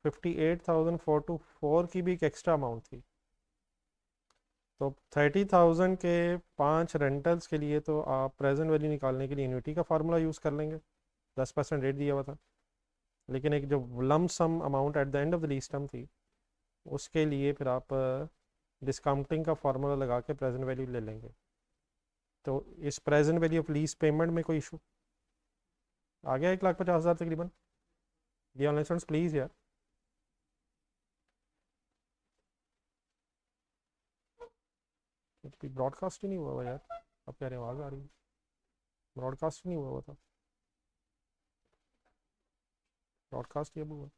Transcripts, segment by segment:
58,424 की भी एक एक्स्ट्रा अमाउंट थी। तो 30,000 के 5 रेंटल्स के लिए तो आप प्रेजेंट वैल्यू निकालने के लिए एन्युटी का फार्मूला यूज़ कर लेंगे, 10% रेट दिया हुआ था। लेकिन एक जो lump sum amount at the end of the lease term थी, उसके लिए फिर आप डिस्काउंटिंग का फार्मूला लगा के प्रेजेंट वैल्यू ले लेंगे। तो इस present value of lease payment में कोई इशू आ गया? 1,50,000 तकरीबन। ये ऑनलाइन स्टूडेंट्स प्लीज़ यार, ब्रॉडकास्ट ही नहीं हुआ हुआ यार। अब कह रहे हैं आवाज़ आ रही है, ब्रॉडकास्ट ही नहीं हुआ हुआ था। ब्रॉडकास्ट ही अब हुआ।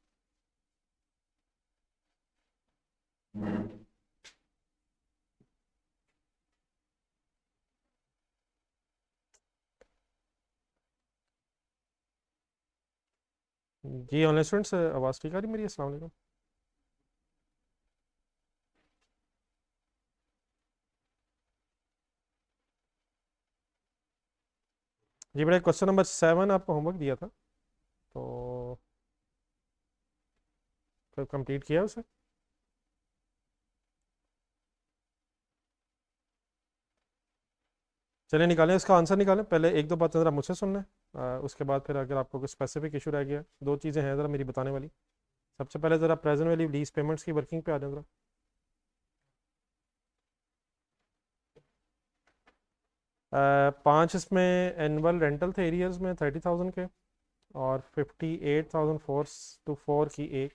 जी ऑनलाइन स्टूडेंट्स, आवाज़ ठीक आ रही मेरी? अस्सलाम वालेकुम। जी बेटा, क्वेश्चन नंबर 7 आपको होमवर्क दिया था, तो फिर कंप्लीट किया उसे? चलिए निकालें, इसका आंसर निकालें। पहले एक दो बातें ज़रा मुझसे सुनना है, उसके बाद फिर अगर आपको कोई स्पेसिफिक इशू रह गया, दो चीज़ें हैं ज़रा मेरी बताने वाली। सबसे पहले ज़रा प्रेजेंट वैल्यू लीज पेमेंट्स की वर्किंग पे आ जाए ज़रा। 5 इसमें एनुअल रेंटल थे एरियर्स में 30,000 के, और 58,424 की एक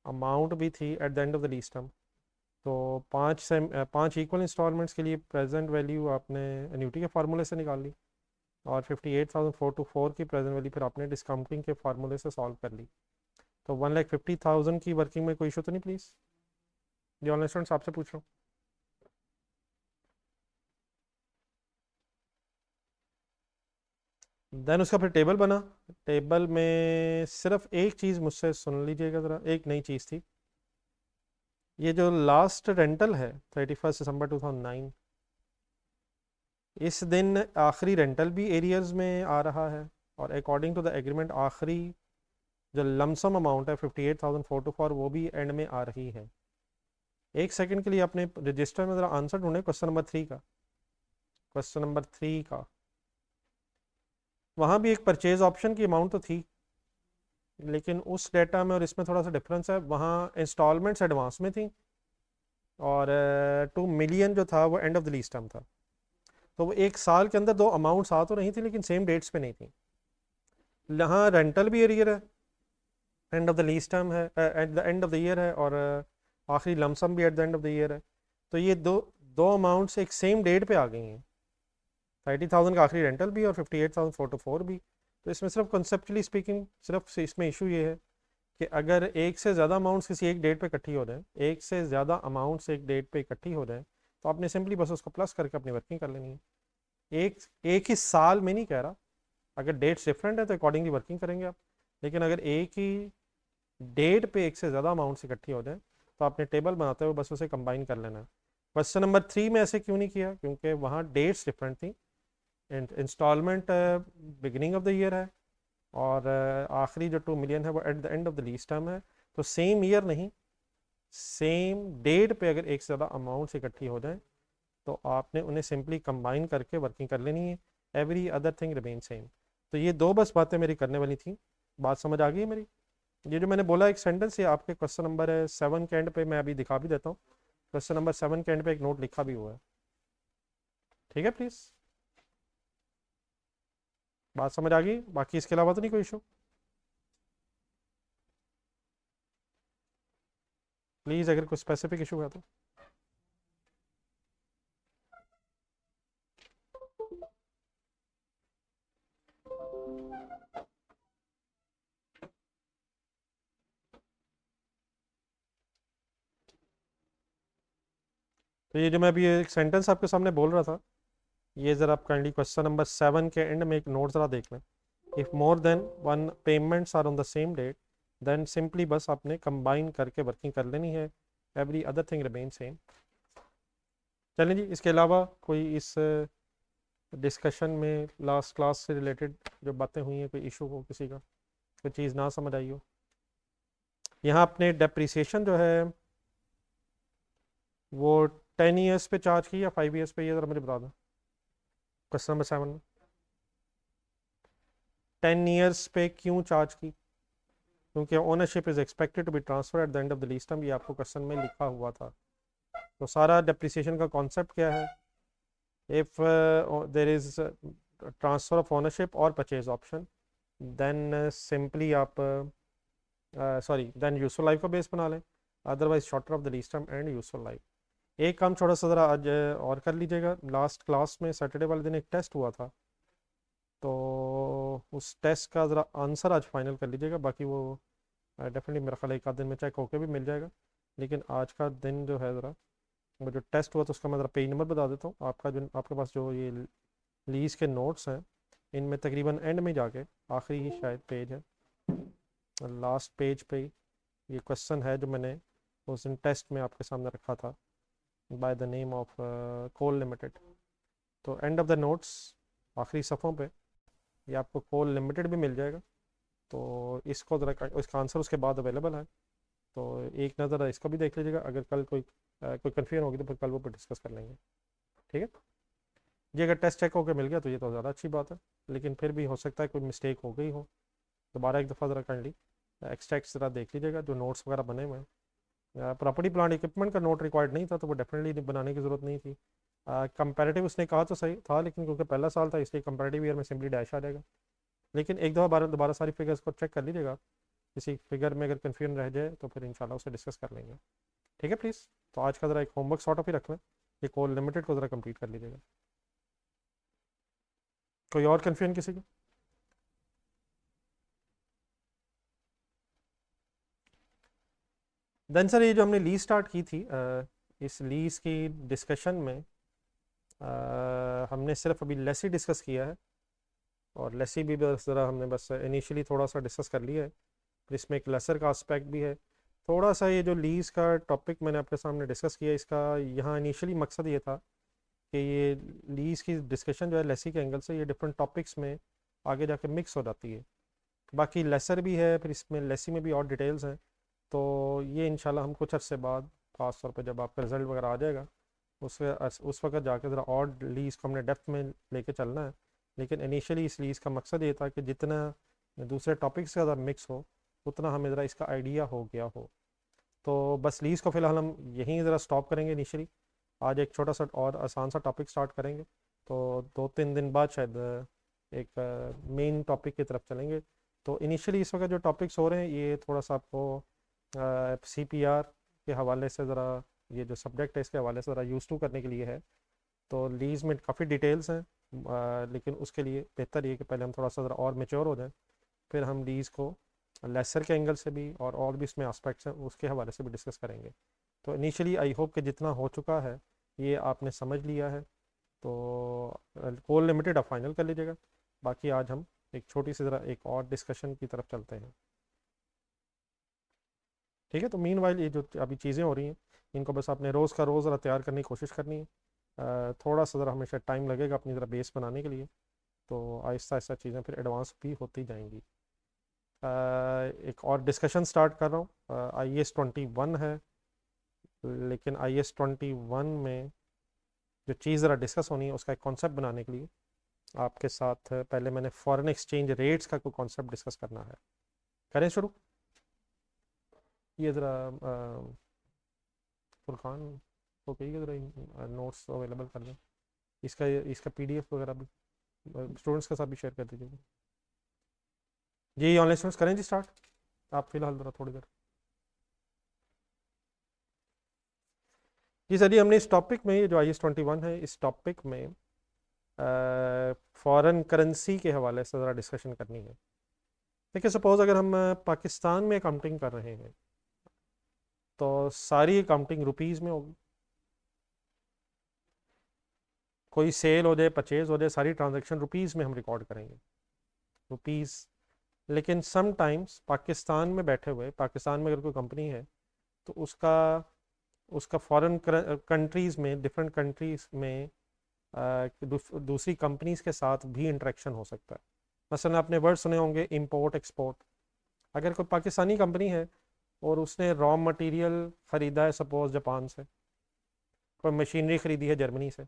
अमाउंट भी थी eight the end of the lease term. तो 5 इक्वल इंस्टॉलमेंट्स के लिए प्रेजेंट वैल्यू आपने एन्यूटी के फार्मूले से निकाल ली, और 58,424 की प्रेजेंट वैल्यू फिर आपने डिस्काउंटिंग के फार्मूले से सॉल्व कर ली। तो 1,50,000 की वर्किंग में कोई इशू तो नहीं प्लीज़? ये ऑनलाइन स्टूडेंट्स आपसे पूछ रहा हूँ। देन उसका फिर टेबल बना। टेबल में सिर्फ एक चीज़ मुझसे सुन लीजिएगा ज़रा, एक नई चीज़ थी। ये जो लास्ट रेंटल है 31 दिसंबर 2009, इस दिन आखिरी रेंटल भी एरियर्स में आ रहा है, और अकॉर्डिंग टू द एग्रीमेंट आखिरी जो लमसम अमाउंट है 58,424 वो भी एंड में आ रही है। एक सेकंड के लिए अपने रजिस्टर में ज़रा आंसर ढूंढे क्वेश्चन नंबर 3 का। क्वेश्चन नंबर 3 का वहाँ भी एक परचेज ऑप्शन की अमाउंट तो थी, लेकिन उस डेटा में और इसमें थोड़ा सा डिफरेंस है। वहाँ इंस्टॉलमेंट्स एडवांस में थी, और 2 मिलियन जो था वो and of the lease term था। तो वो एक साल के अंदर दो अमाउंट्स आ तो रही थी, लेकिन सेम डेट्स पे नहीं थी। यहाँ रेंटल भी एरियर है, end of the lease term है, at the end of the year है, और आखिरी लमसम भी at the end of the year है। तो ये दो दो अमाउंट्स एक सेम डेट पे आ गई हैं, 30,000 का आखिरी रेंटल भी और 58,424 भी। तो इसमें सिर्फ कंसेप्चुअली स्पीकिंग सिर्फ इसमें इशू ये है कि अगर एक से ज़्यादा अमाउंट्स किसी एक डेट पे इकट्ठी हो जाए, एक से ज़्यादा अमाउंट्स एक डेट पे इकट्ठी हो जाए, तो आपने सिंपली बस उसको प्लस करके अपनी वर्किंग कर लेनी है। एक एक ही साल में नहीं कह रहा, अगर डेट्स डिफरेंट है तो अकॉर्डिंगली वर्किंग करेंगे आप। लेकिन अगर एक ही डेट पे एक से ज़्यादा अमाउंट्स इकट्ठी हो जाए, तो आपने टेबल बनाते हुए बस उसे कंबाइन कर लेना है। क्वेश्चन नंबर 3 में ऐसे क्यों नहीं किया? क्योंकि वहाँ डेट्स डिफरेंट थी। Instalment beginning of the year है, और आखिरी जो 2 मिलियन है वो at the end of the lease term है। तो सेम ईयर नहीं, सेम डेट पे अगर एक से ज़्यादा अमाउंट्स इकट्ठी हो जाए, तो आपने उन्हें सिंपली कंबाइन करके वर्किंग कर लेनी है। Every other thing remain same. तो ये दो बस बातें मेरी करने वाली थी। बात समझ आ गई मेरी? ये जो मैंने बोला एक सेंटेंस, ये आपके क्वेश्चन नंबर 7 के एंड पे मैं अभी दिखा भी देता हूँ। क्वेश्चन नंबर 7 के एंड पे एक नोट लिखा भी हुआ है। ठीक है प्लीज़, बात समझ आ गई? बाकी इसके अलावा तो नहीं कोई इशू? प्लीज़ अगर कोई स्पेसिफिक इशू है तो। तो ये जो मैं अभी एक सेंटेंस आपके सामने बोल रहा था, ये ज़रा आप काइंडली क्वेश्चन नंबर 7 के एंड में एक नोट ज़रा देख लें। If more than one payments are on the same date, then simply बस आपने कंबाइन करके वर्किंग कर लेनी है। Every other thing remain same. चलें जी, इसके अलावा कोई इस डिस्कशन में लास्ट क्लास से रिलेटेड जो बातें हुई हैं, कोई इशू हो, किसी का कोई चीज़ ना समझ आई हो? यहाँ अपने डेप्रिसिएशन जो है वो 10 ईयर्स पे चार्ज की या 5 ईयर्स पे, ये ज़रा मुझे बता दो। क्वेश्चन नंबर 7 में 10 ईयर्स पे क्यों चार्ज की? क्योंकि ownership is expected to be transfer at the end of the lease term, ये आपको क्वेश्चन में लिखा हुआ था। तो सारा डेप्रिसिएशन का कॉन्सेप्ट क्या है? If there is transfer of ownership और परचेज ऑप्शन, देन सिंपली आप सॉरी देन यूजफुल लाइफ का बेस बना लें, otherwise shorter of the lease term and useful life. एक काम छोटा सा ज़रा आज और कर लीजिएगा। लास्ट क्लास में सैटरडे वाले दिन एक टेस्ट हुआ था, तो उस टेस्ट का ज़रा आंसर आज फाइनल कर लीजिएगा। बाकी वो डेफिनेटली मेरा ख्याल एक आध दिन में चेक होकर भी मिल जाएगा। लेकिन आज का दिन जो है ज़रा वो जो टेस्ट हुआ तो उसका मैं ज़रा पेज नंबर बता देता हूँ। आपका जो आपके पास जो ये लीज के नोट्स हैं, इनमें तकरीबन एंड में जाके आखिरी ही शायद पेज है, लास्ट पेज पे ये क्वेश्चन है जो मैंने उस दिन टेस्ट में आपके सामने रखा था, by the name of Coal Limited. तो एंड ऑफ द नोट्स आखिरी सफ़ों पे ये आपको कोल लिमिटेड भी मिल जाएगा। तो इसको ज़रा इसका आंसर उसके बाद अवेलेबल है, तो एक नज़र इसको भी देख लीजिएगा। अगर कल कोई कन्फ्यूजन होगी तो फिर कल वो पर डिस्कस कर लेंगे, ठीक है जी। अगर टेस्ट चेक होकर मिल गया तो ये तो ज़्यादा अच्छी बात है, लेकिन फिर भी हो सकता है कोई मिस्टेक हो गई हो। दोबारा एक दफ़ा ज़रा काइंडली एक्सट्रैक्ट ज़रा देख लीजिएगा जो नोट्स वगैरह बने हुए हैं। प्रॉपर्टी प्लांट इक्विपमेंट का नोट रिक्वायर्ड नहीं था, तो वो डेफिनेटली बनाने की ज़रूरत नहीं थी। कंपैरेटिव उसने कहा तो सही था, लेकिन क्योंकि पहला साल था इसलिए कंपैरेटिव ईयर में सिंपली डैश आ जाएगा। लेकिन एक दफ़ा दोबारा सारी फिगर्स को चेक कर लीजिएगा। किसी फिगर में अगर कन्फ्यूजन रह जाए तो फिर इंशाल्लाह उसे डिस्कस कर लेंगे, ठीक है प्लीज़। तो आज का ज़रा एक होमवर्क सॉर्ट ऑफ ही रख लें, ये कोल लिमिटेड को ज़रा कंप्लीट कर लीजिएगा। कोई और कन्फ्यूजन किसी को? देन सर ये जो हमने लीज स्टार्ट की थी, इस लीज की डिस्कशन में हमने सिर्फ अभी लेसी डिस्कस किया है, और लेसी भी बस ज़रा हमने बस इनिशियली थोड़ा सा डिस्कस कर लिया है, फिर इसमें एक लेसर का आस्पेक्ट भी है थोड़ा सा। ये जो लीज का टॉपिक मैंने आपके सामने डिस्कस किया, इसका यहाँ इनिशियली मकसद ये था कि ये लीज की डिस्कशन जो है लेसी के एंगल से ये डिफरेंट टॉपिक्स में आगे जाके मिक्स हो जाती है। बाकी लेसर भी है, फिर इसमें लेसी में भी और डिटेल्स हैं। तो ये इंशाल्लाह हम कुछ अर्से बाद ख़ास तौर पे जब आपका रिज़ल्ट वगैरह आ जाएगा उस वक्त जाके ज़रा और लीज़ को हमने डेप्थ में लेके चलना है। लेकिन इनिशियली इस लीज़ का मकसद ये था कि जितना दूसरे टॉपिक्स से ज़्यादा मिक्स हो उतना हमें ज़रा इसका आइडिया हो गया हो। तो बस लीज़ को फ़िलहाल हम यहीं ज़रा स्टॉप करेंगे इनिशियली। आज एक छोटा सा और आसान सा टॉपिक स्टार्ट करेंगे, तो 2-3 दिन बाद शायद एक मेन टॉपिक की तरफ चलेंगे। तो इनिशियली इस वक्त जो टॉपिक्स हो रहे हैं ये थोड़ा सा आपको CPR के हवाले से ज़रा, ये जो सब्जेक्ट है इसके हवाले से ज़रा यूज़ टू करने के लिए है। तो लीज़ में काफ़ी डिटेल्स हैं, लेकिन उसके लिए बेहतर ये कि पहले हम थोड़ा सा ज़रा और मेच्योर हो जाएं, फिर हम लीज़ को लेसर के एंगल से भी और भी इसमें एस्पेक्ट्स हैं उसके हवाले से भी डिस्कस करेंगे। तो इनिशियली आई होप कि जितना हो चुका है ये आपने समझ लिया है, तो कोल लिमिटेड आप फाइनल कर लीजिएगा। बाकी आज हम एक छोटी सी ज़रा एक और डिस्कशन की तरफ चलते हैं, ठीक है। तो मीन वाइल ये जो अभी चीज़ें हो रही हैं इनको बस आपने रोज़ का रोज़ ज़रा तैयार करने की कोशिश करनी है। थोड़ा सा ज़रा हमेशा टाइम लगेगा अपनी ज़रा बेस बनाने के लिए, तो आहिस्ता आहिस्ता चीज़ें फिर एडवांस भी होती जाएंगी। एक और डिस्कशन स्टार्ट कर रहा हूँ। IAS 21 है, लेकिन IAS 21 में जो चीज़ ज़रा डिस्कस होनी है उसका एक कॉन्सेप्ट बनाने के लिए आपके साथ पहले मैंने फॉरेन एक्सचेंज रेट्स का कोई कॉन्सेप्ट डिस्कस करना है। करें शुरू? ये ज़रा फुरकान को कहिए ज़रा नोट्स अवेलेबल कर दें, इसका PDF वगैरह भी स्टूडेंट्स के साथ भी शेयर कर दीजिएगा जी। ऑनलाइन स्टूडेंट्स करें जी स्टार्ट, आप फिलहाल ज़रा थोड़ी देर। जी सर जी, हमने इस टॉपिक में, ये जो IAS 21 है, इस टॉपिक में फॉरेन करेंसी के हवाले से ज़रा डिस्कशन करनी है। देखिए सपोज़ अगर हम पाकिस्तान में अकाउंटिंग कर रहे हैं तो सारी अकाउंटिंग रुपीज़ में होगी। कोई सेल हो जाए, परचेज़ हो जाए, सारी ट्रांजैक्शन रुपीज़ में हम रिकॉर्ड करेंगे, रुपीज़। लेकिन समटाइम्स पाकिस्तान में बैठे हुए, पाकिस्तान में अगर कोई कंपनी है तो उसका उसका फॉरेन कंट्रीज़ में, डिफरेंट कंट्रीज़ में दूसरी कंपनीज़ के साथ भी इंटरेक्शन हो सकता है। मसलन आपने वर्ड सुने होंगे इंपोर्ट एक्सपोर्ट। अगर कोई पाकिस्तानी कंपनी है और उसने रॉ मटेरियल ख़रीदा है सपोज जापान से, कोई मशीनरी ख़रीदी है जर्मनी से,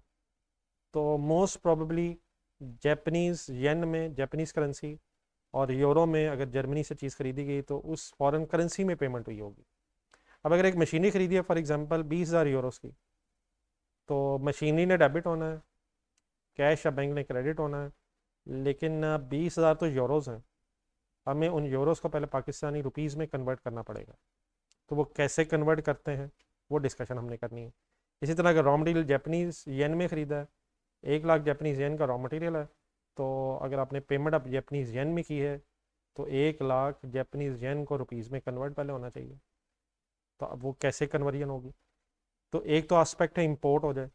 तो मोस्ट प्रोबेबली जापानीज़ येन में, जापानीज़ करेंसी, और यूरो में अगर जर्मनी से चीज़ खरीदी गई तो उस फॉरेन करेंसी में पेमेंट हुई होगी। अब अगर एक मशीनरी खरीदी है फॉर एग्जांपल 20,000 यूरोस की, तो मशीनरी ने डेबिट होना है, कैश या बैंक ने क्रेडिट होना है, लेकिन 20,000 तो यूरोज़ हैं, हमें उन यूरोज़ को पहले पाकिस्तानी रुपीज़ में कन्वर्ट करना पड़ेगा। तो वो कैसे कन्वर्ट करते हैं वो डिस्कशन हमने करनी है। इसी तरह अगर रॉ मटेरियल जापानीज़ येन में ख़रीदा है, 1 लाख जापानीज़ येन का रॉ मटेरियल है, तो अगर आपने पेमेंट अब जापानीज़ येन में की है तो 1 लाख जापानीज़ येन को रुपीज़ में कन्वर्ट पहले होना चाहिए। तो अब वो कैसे कन्वर्जन होगी? तो एक तो एस्पेक्ट है इंपोर्ट हो जाए,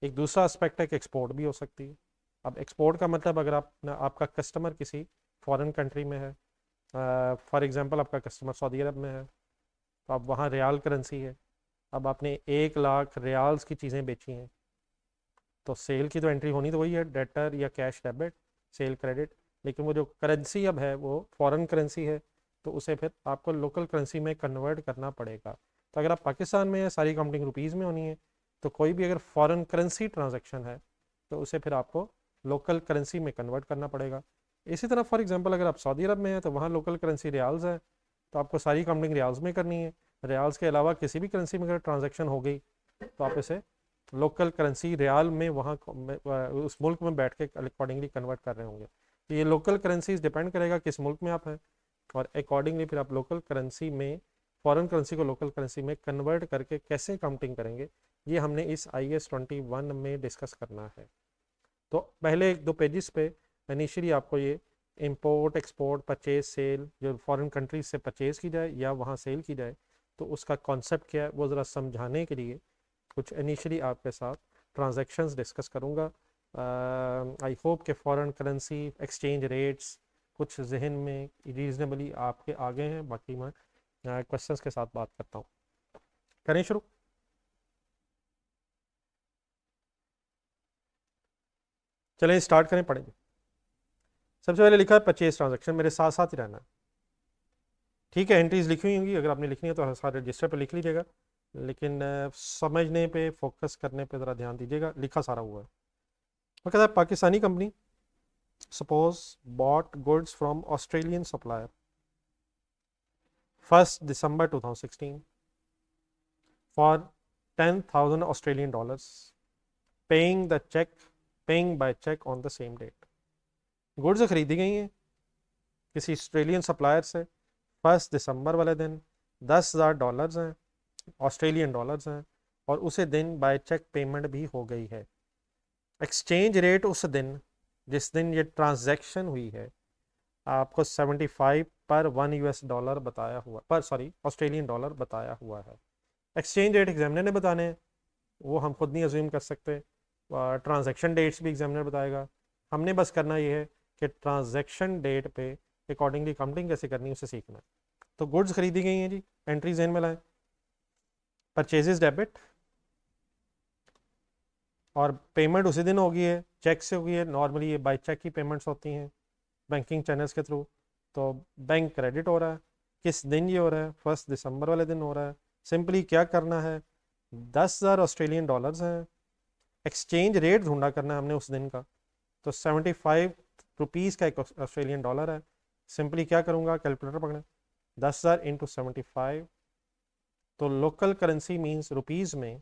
एक दूसरा एस्पेक्ट है कि एक्सपोर्ट भी हो सकती है। अब एक्सपोर्ट का मतलब अगर आपका कस्टमर किसी फॉरेन कंट्री में है, फॉर एग्जांपल आपका कस्टमर सऊदी अरब में है, तो अब वहाँ रियाल करेंसी है, अब आपने 1 लाख रियाल्स की चीज़ें बेची हैं, तो सेल की तो एंट्री होनी तो वही है, डेटर या कैश डेबिट, सेल क्रेडिट, लेकिन वो जो करेंसी अब है वो फॉरेन करेंसी है, तो उसे फिर आपको लोकल करेंसी में कन्वर्ट करना पड़ेगा। तो अगर आप पाकिस्तान में है, सारी काउंटिंग रुपीज़ में होनी है, तो कोई भी अगर फॉरेन करेंसी ट्रांजेक्शन है तो उसे फिर आपको लोकल करेंसी में कन्वर्ट करना पड़ेगा। इसी तरह फॉर एग्जांपल अगर आप सऊदी अरब में हैं तो वहाँ लोकल करेंसी रियाल्स है, तो आपको सारी काउंटिंग रियाल्स में करनी है। रियाल्स के अलावा किसी भी करेंसी में अगर ट्रांजेक्शन हो गई तो आप इसे लोकल करेंसी रियाल में वहाँ उस मुल्क में बैठ के अकॉर्डिंगली कन्वर्ट कर रहे होंगे। तो ये लोकल करेंसीज डिपेंड करेगा किस मुल्क में आप हैं, और अकॉर्डिंगली फिर आप लोकल करेंसी में फॉरेन करेंसी को लोकल करेंसी में कन्वर्ट करके कैसे काउंटिंग करेंगे, ये हमने इस IAS 21 में डिस्कस करना है। तो पहले 1-2 पेजेस पे इनिशियली आपको ये इंपोर्ट एक्सपोर्ट परचेज सेल, जो फॉरेन कंट्रीज से परचेज़ की जाए या वहाँ सेल की जाए, तो उसका कॉन्सेप्ट क्या है वो ज़रा समझाने के लिए कुछ इनिशियली आपके साथ ट्रांजैक्शंस डिस्कस करूँगा। आई होप के फॉरेन करेंसी एक्सचेंज रेट्स कुछ जहन में रीजनेबली आपके आगे हैं, बाकी मैं क्वेश्चंस के साथ बात करता हूँ। करें शुरू? चलें स्टार्ट करें, पढ़ेंगे। सबसे पहले लिखा है परचेज ट्रांजैक्शन, मेरे साथ साथ ही रहना है, ठीक है। एंट्रीज लिखी हुई होंगी, अगर आपने लिखनी है तो सारे रजिस्टर पे लिख लीजिएगा, लेकिन समझने पे फोकस करने पे ज़रा ध्यान दीजिएगा। लिखा सारा हुआ है। वो कहता है Pakistani company suppose bought goods from Australian supplier 1 December 2016 for $10,000 paying the cheque, paying by cheque on the same date. Goods खरीदी गई हैं किसी ऑस्ट्रेलियन सप्लायर से 1 दिसंबर वाले दिन, $10,000 हैं, ऑस्ट्रेलियन डॉलर्स हैं, और उसे दिन बाय चेक पेमेंट भी हो गई है। एक्सचेंज रेट उस दिन जिस दिन ये ट्रांजैक्शन हुई है आपको 75 पर $1 बताया हुआ, पर सॉरी ऑस्ट्रेलियन डॉलर बताया हुआ है। एक्सचेंज रेट एग्जामिनर ने बताने हैं, वो हम खुद नहीं अज्यूम कर सकते। ट्रांजैक्शन डेट्स भी एग्जामिनर बताएगा, हमने बस करना ये है कि ट्रांजैक्शन डेट पे अकॉर्डिंगली काउंटिंग कैसे करनी है उसे सीखना है। तो गुड्स खरीदी गई हैं जी, एंट्री जेन में लाएं। परचेजेस डेबिट, और पेमेंट उसी दिन होगी है, चेक से होगी है, नॉर्मली ये बाय चेक की पेमेंट्स होती हैं बैंकिंग चैनल्स के थ्रू। तो बैंक क्रेडिट हो रहा है, किस दिन ये हो रहा है? 1 दिसंबर वाले दिन हो रहा है। सिंपली क्या करना है, 10,000 ऑस्ट्रेलियन डॉलर्स हैं, एक्सचेंज रेट ढूंढा करना है हमने उस दिन का, तो 75 रुपीज़ का एक ऑस्ट्रेलियन डॉलर है। सिंपली क्या करूँगा, कैलकुलेटर पकड़ें, 10,000 इंटू 75, तो लोकल करेंसी मीन्स रुपीज़ में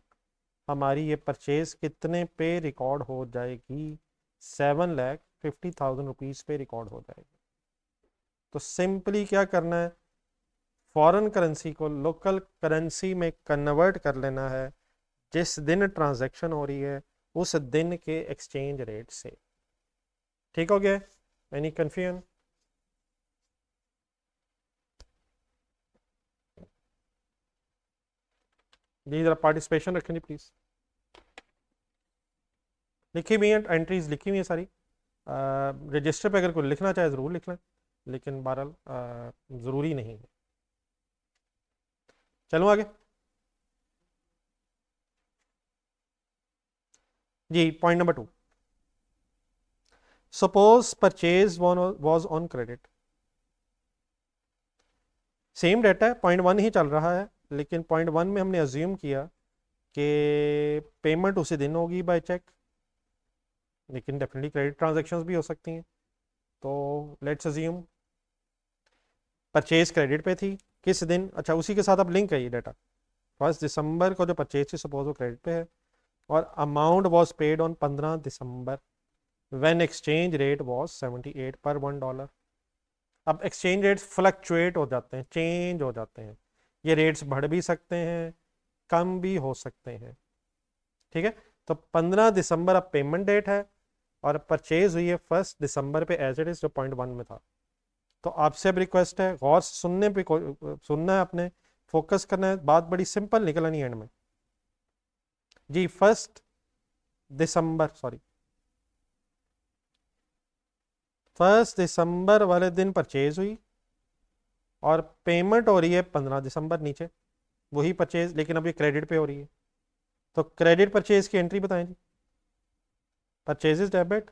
हमारी ये परचेज कितने पे रिकॉर्ड हो जाएगी? 7,50,000 रुपीज़ पे रिकॉर्ड हो जाएगी। तो सिंपली क्या करना है, फॉरेन करेंसी को लोकल करेंसी में कन्वर्ट कर लेना है जिस दिन ट्रांजैक्शन हो रही है उस दिन के एक्सचेंज रेट से। ठीक हो गया? Any confusion? जी जरा पार्टिसिपेशन रखें जी प्लीज़। लिखी हुई है, एंट्रीज लिखी हुई है सारी। रजिस्टर पे अगर कोई लिखना चाहे ज़रूर लिख लें, लेकिन बहरहाल ज़रूरी नहीं है। चलो आगे जी। Point number 2, suppose purchase was on credit same data है, 0.1 ही चल रहा है, लेकिन 0.1 में हमने अज्यूम किया कि पेमेंट उसी दिन होगी बाय चेक, लेकिन डेफिनेटली क्रेडिट ट्रांजैक्शंस भी हो सकती हैं। तो लेट्स अज्यूम परचेज क्रेडिट पे थी, किस दिन, अच्छा उसी के साथ अब लिंक है ये डाटा। 1 दिसंबर को जो परचेज थी सपोज वो क्रेडिट पे है, और amount was paid on 15 December when exchange rate was 78 पर $1। अब एक्सचेंज रेट्स फ्लक्चुएट हो जाते हैं, चेंज हो जाते हैं, ये रेट्स बढ़ भी सकते हैं, कम भी हो सकते हैं, ठीक है। तो 15 दिसंबर अब पेमेंट डेट है, और परचेज हुई है 1 दिसंबर पे एज इट इज, जो 0.1 में था। तो आपसे अब रिक्वेस्ट है, गौर से सुनने पे सुनना है, अपने फोकस करना है, बात बड़ी सिंपल निकलनी एंड में जी। 1 दिसंबर वाले दिन परचेज हुई और पेमेंट हो रही है 15 दिसंबर, नीचे वही परचेज, लेकिन अभी क्रेडिट पे हो रही है। तो क्रेडिट परचेज की एंट्री बताएं जी। परचेजेस डेबिट,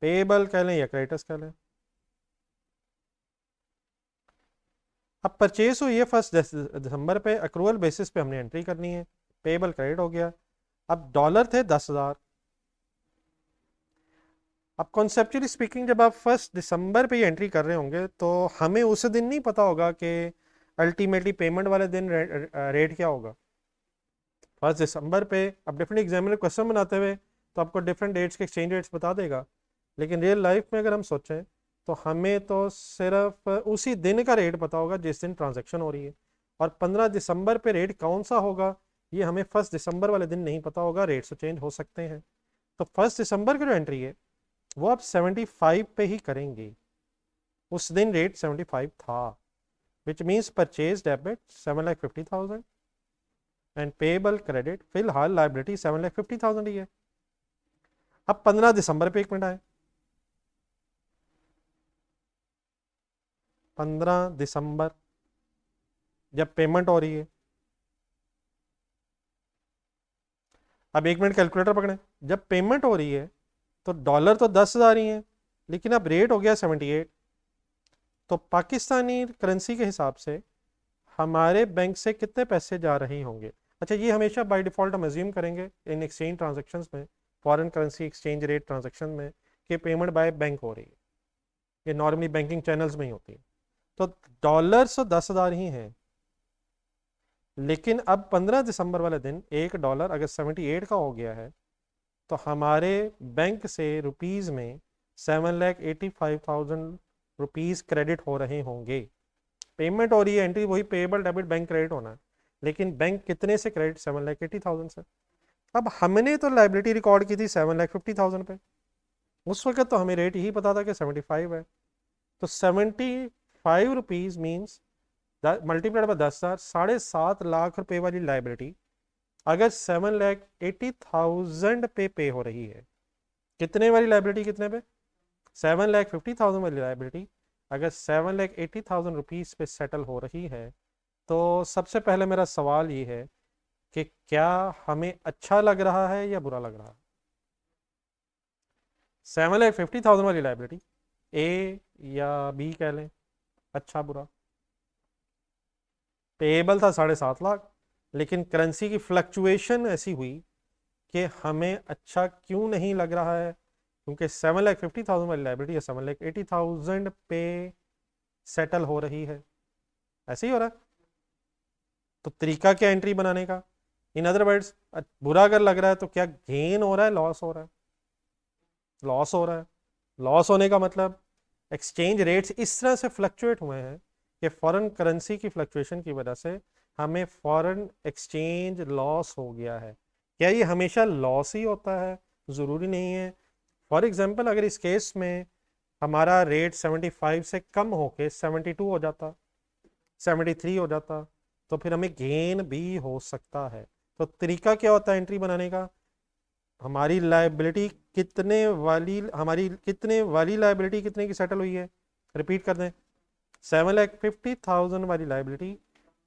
पेबल कह लें या क्रेडिटर्स कह लें। अब परचेज हुई है 1 दिसंबर पे, अक्रूवल बेसिस पे हमने एंट्री करनी है, पेबल क्रेडिट हो गया। अब डॉलर थे 10,000। अब कॉन्सेप्चुअली स्पीकिंग जब आप 1 दिसंबर पे ही एंट्री कर रहे होंगे तो हमें उस दिन नहीं पता होगा कि अल्टीमेटली पेमेंट वाले दिन रेट क्या होगा। 1 दिसंबर पे अब डिफरेंट एग्जामिनर क्वेश्चन बनाते हुए तो आपको डिफरेंट डेट्स के एक्सचेंज रेट्स बता देगा, लेकिन रियल लाइफ में अगर हम सोचें तो हमें तो सिर्फ उसी दिन का रेट पता होगा जिस दिन ट्रांजैक्शन हो रही है, और 15 दिसंबर पे रेट कौन सा होगा ये हमें 1 दिसंबर वाले दिन नहीं पता होगा, रेट्स तो चेंज हो सकते हैं। तो 1 दिसंबर की जो एंट्री है वो आप 75 पे ही करेंगे, उस दिन रेट 75 था, which means purchase debit 7,50,000 and payable credit, फिलहाल लाइबिलिटी 7,50,000 ही है। अब 15 दिसंबर पे, 1 मिनट आए, 15 दिसंबर जब पेमेंट हो रही है, अब 1 मिनट कैलकुलेटर पकड़े, जब पेमेंट हो रही है तो डॉलर तो 10,000 ही है, लेकिन अब रेट हो गया 78। तो पाकिस्तानी करेंसी के हिसाब से हमारे बैंक से कितने पैसे जा रहे होंगे। अच्छा ये हमेशा बाय डिफ़ॉल्ट हम अज्यूम करेंगे इन एक्सचेंज ट्रांजैक्शंस में, foreign currency exchange rate transaction में, कि पेमेंट बाय बैंक हो रही है, ये नॉर्मली बैंकिंग चैनल्स में ही होती है। तो डॉलर्स तो 10,000 ही हैं, लेकिन अब 15 दिसंबर वाले दिन $1 अगर 78 का हो गया है तो हमारे बैंक से रुपीज़ में 7,85,000 रुपीज़ क्रेडिट हो रहे होंगे। पेमेंट हो रही है, एंट्री वही पेबल डेबिट बैंक क्रेडिट होना है, लेकिन बैंक कितने से क्रेडिट, 7,80,000 से। अब हमने तो लाइबिलिटी रिकॉर्ड की थी 7,50,000 पे, उस वक्त तो हमें रेट यही पता था कि 75 है। तो 75 rupees means multiplied by 10,000, 7.5 lakh रुपए वाली लाइबिलिटी अगर 7,80,000 पे हो रही है, कितने वाली लाइबिलिटी, कितने पे, 7,50,000 वाली लाइबिलिटी अगर 7,80,000 रुपीज़ पे सेटल हो रही है, तो सबसे पहले मेरा सवाल ये है कि क्या हमें अच्छा लग रहा है या बुरा लग रहा है। 7,50,000 वाली लाइबिलिटी, ए या बी कह लें, अच्छा बुरा। पेएबल था 7.5 लाख, लेकिन करेंसी की फ्लक्चुएशन ऐसी हुई कि हमें अच्छा क्यों नहीं लग रहा है, क्योंकि 7,50,000 वाली लाइबिलिटी या 7,80,000 पे सेटल हो रही है, ऐसे ही हो रहा है। तो तरीका क्या एंट्री बनाने का, इन अदर वर्ड्स बुरा अगर लग रहा है तो क्या गेन हो रहा है, लॉस हो रहा है, लॉस हो रहा है। लॉस होने का मतलब एक्सचेंज रेट्स इस तरह से फ्लक्चुएट हुए हैं कि फॉरेन करेंसी की फ्लक्चुएशन की वजह से हमें फॉरेन एक्सचेंज लॉस हो गया है। क्या ये हमेशा लॉस ही होता है, ज़रूरी नहीं है। फॉर एग्जांपल अगर इस केस में हमारा रेट 75 से कम होके 72 हो जाता, 73 हो जाता, तो फिर हमें गेन भी हो सकता है। तो तरीका क्या होता है एंट्री बनाने का, हमारी लाइबिलिटी कितने वाली लाइबिलिटी कितने की सेटल हुई है, रिपीट कर दें, 7,50,000 वाली लाइबिलिटी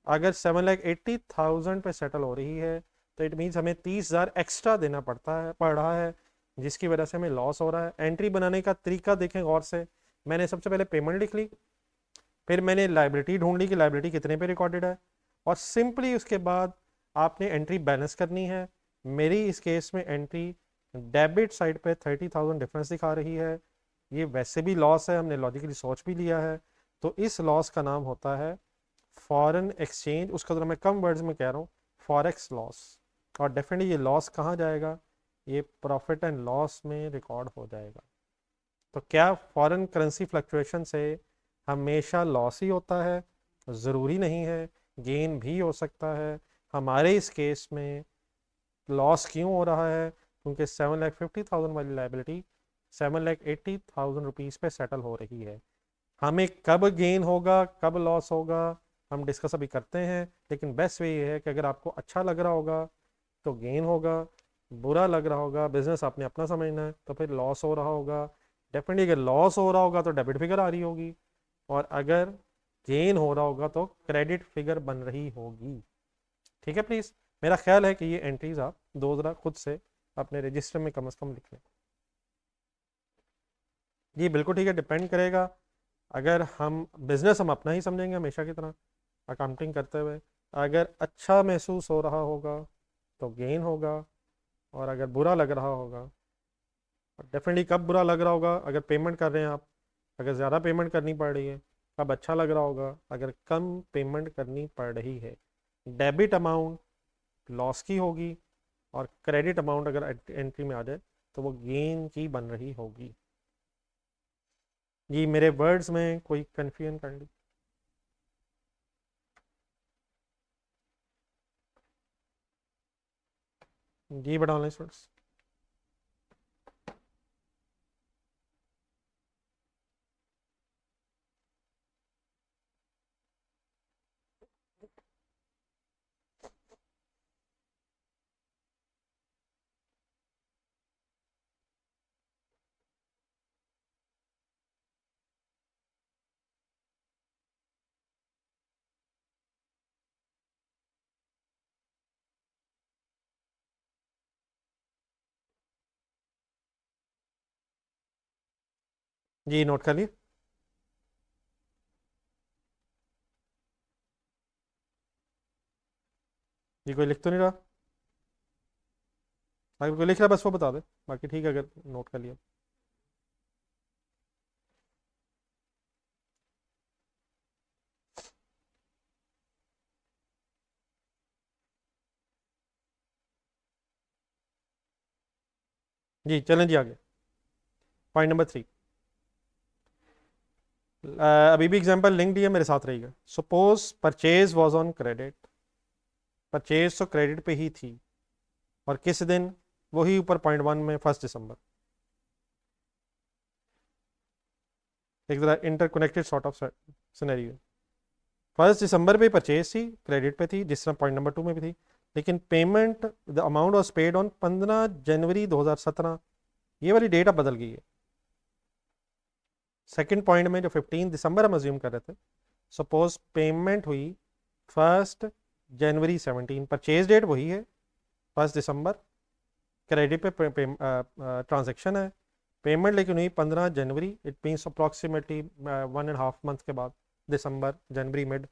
अगर 7,80,000 पे सेटल हो रही है तो इट मीन्स हमें 30,000 एक्स्ट्रा देना पड़ रहा है, जिसकी वजह से हमें लॉस हो रहा है। एंट्री बनाने का तरीका देखें गौर से, मैंने सबसे पहले पेमेंट लिख ली, फिर मैंने लाइबिलिटी ढूंढ ली कि लाइबिलिटी कितने पे रिकॉर्डेड है, और सिंपली उसके बाद आपने एंट्री बैलेंस करनी है। मेरी इस केस में एंट्री डेबिट साइड पे 30,000 डिफरेंस दिखा रही है। ये वैसे भी लॉस है, हमने लॉजिकली सोच भी लिया है, तो इस लॉस का नाम होता है फॉरेन एक्सचेंज, उसका जरा मैं कम वर्ड्स में कह रहा हूँ, फॉरेक्स लॉस। और डेफिनेटली ये लॉस कहाँ जाएगा, ये प्रॉफिट एंड लॉस में रिकॉर्ड हो जाएगा। तो क्या फॉरेन करेंसी फ्लक्चुएशन से हमेशा लॉस ही होता है? ज़रूरी नहीं है, गेन भी हो सकता है। हमारे इस केस में लॉस क्यों हो रहा है? क्योंकि 7,50,000 वाली लाइबिलिटी 7,80,000 रुपीज़ पे सेटल हो रही है। हमें कब गेन होगा कब लॉस होगा हम डिस्कस अभी करते हैं, लेकिन बेस्ट वे ये है कि अगर आपको अच्छा लग रहा होगा तो गेन होगा, बुरा लग रहा होगा, बिजनेस आपने अपना समझना है, तो फिर लॉस हो रहा होगा। डेफिनेटली अगर लॉस हो रहा होगा तो डेबिट फिगर आ रही होगी, और अगर गेन हो रहा होगा तो क्रेडिट फिगर बन रही होगी। ठीक है प्लीज़, मेरा ख्याल है कि ये एंट्रीज आप दो ज़रा खुद से अपने रजिस्टर में कम से कम लिख लें। जी बिल्कुल ठीक है, डिपेंड करेगा। अगर हम बिजनेस हम अपना ही समझेंगे हमेशा की तरह अकाउंटिंग करते हुए, अगर अच्छा महसूस हो रहा होगा तो गेन होगा, और अगर बुरा लग रहा होगा, डेफिनेटली कब बुरा लग रहा होगा, अगर पेमेंट कर रहे हैं आप, अगर ज़्यादा पेमेंट करनी पड़ रही है। कब अच्छा लग रहा होगा, अगर कम पेमेंट करनी पड़ रही है। डेबिट अमाउंट लॉस की होगी, और क्रेडिट अमाउंट अगर एंट्री में आ जाए तो वो गेन की बन रही होगी। जी मेरे वर्ड्स में कोई कन्फ्यूजन कर ली? जी बड़ा ऑनलाइन स्टूडेंट्स। जी नोट कर लिए। जी कोई लिख तो नहीं रहा? अगर कोई लिख रहा है बस वो बता दे, बाकी ठीक है अगर नोट कर लिया। जी चलें जी आगे। पॉइंट नंबर 3, अभी भी एग्जांपल लिंक दिया, मेरे साथ रहिएगा। Suppose purchase was on credit, purchase तो क्रेडिट पे ही थी, और किस दिन? वही ऊपर पॉइंट 1 में 1 दिसंबर। एक जरा इंटरकनेक्टेड सॉर्ट ऑफ सिनेरियो। 1 दिसंबर पे परचेज थी, क्रेडिट पे थी, जिस तरह पॉइंट नंबर 2 में भी थी, लेकिन payment the amount was paid on 15 जनवरी 2017। ये वाली डेट अब बदल गई है। सेकंड पॉइंट में जो 15 दिसंबर हम अज्यूम कर रहे थे, सपोज पेमेंट हुई 1 जनवरी 2017, परचेज डेट वही है 1 दिसंबर, क्रेडिट पे ट्रांजेक्शन है, पेमेंट लेकिन हुई 15 जनवरी, इट मीन्स अप्रॉक्सीमेटली 1.5 मंथ के बाद, दिसंबर जनवरी मिड।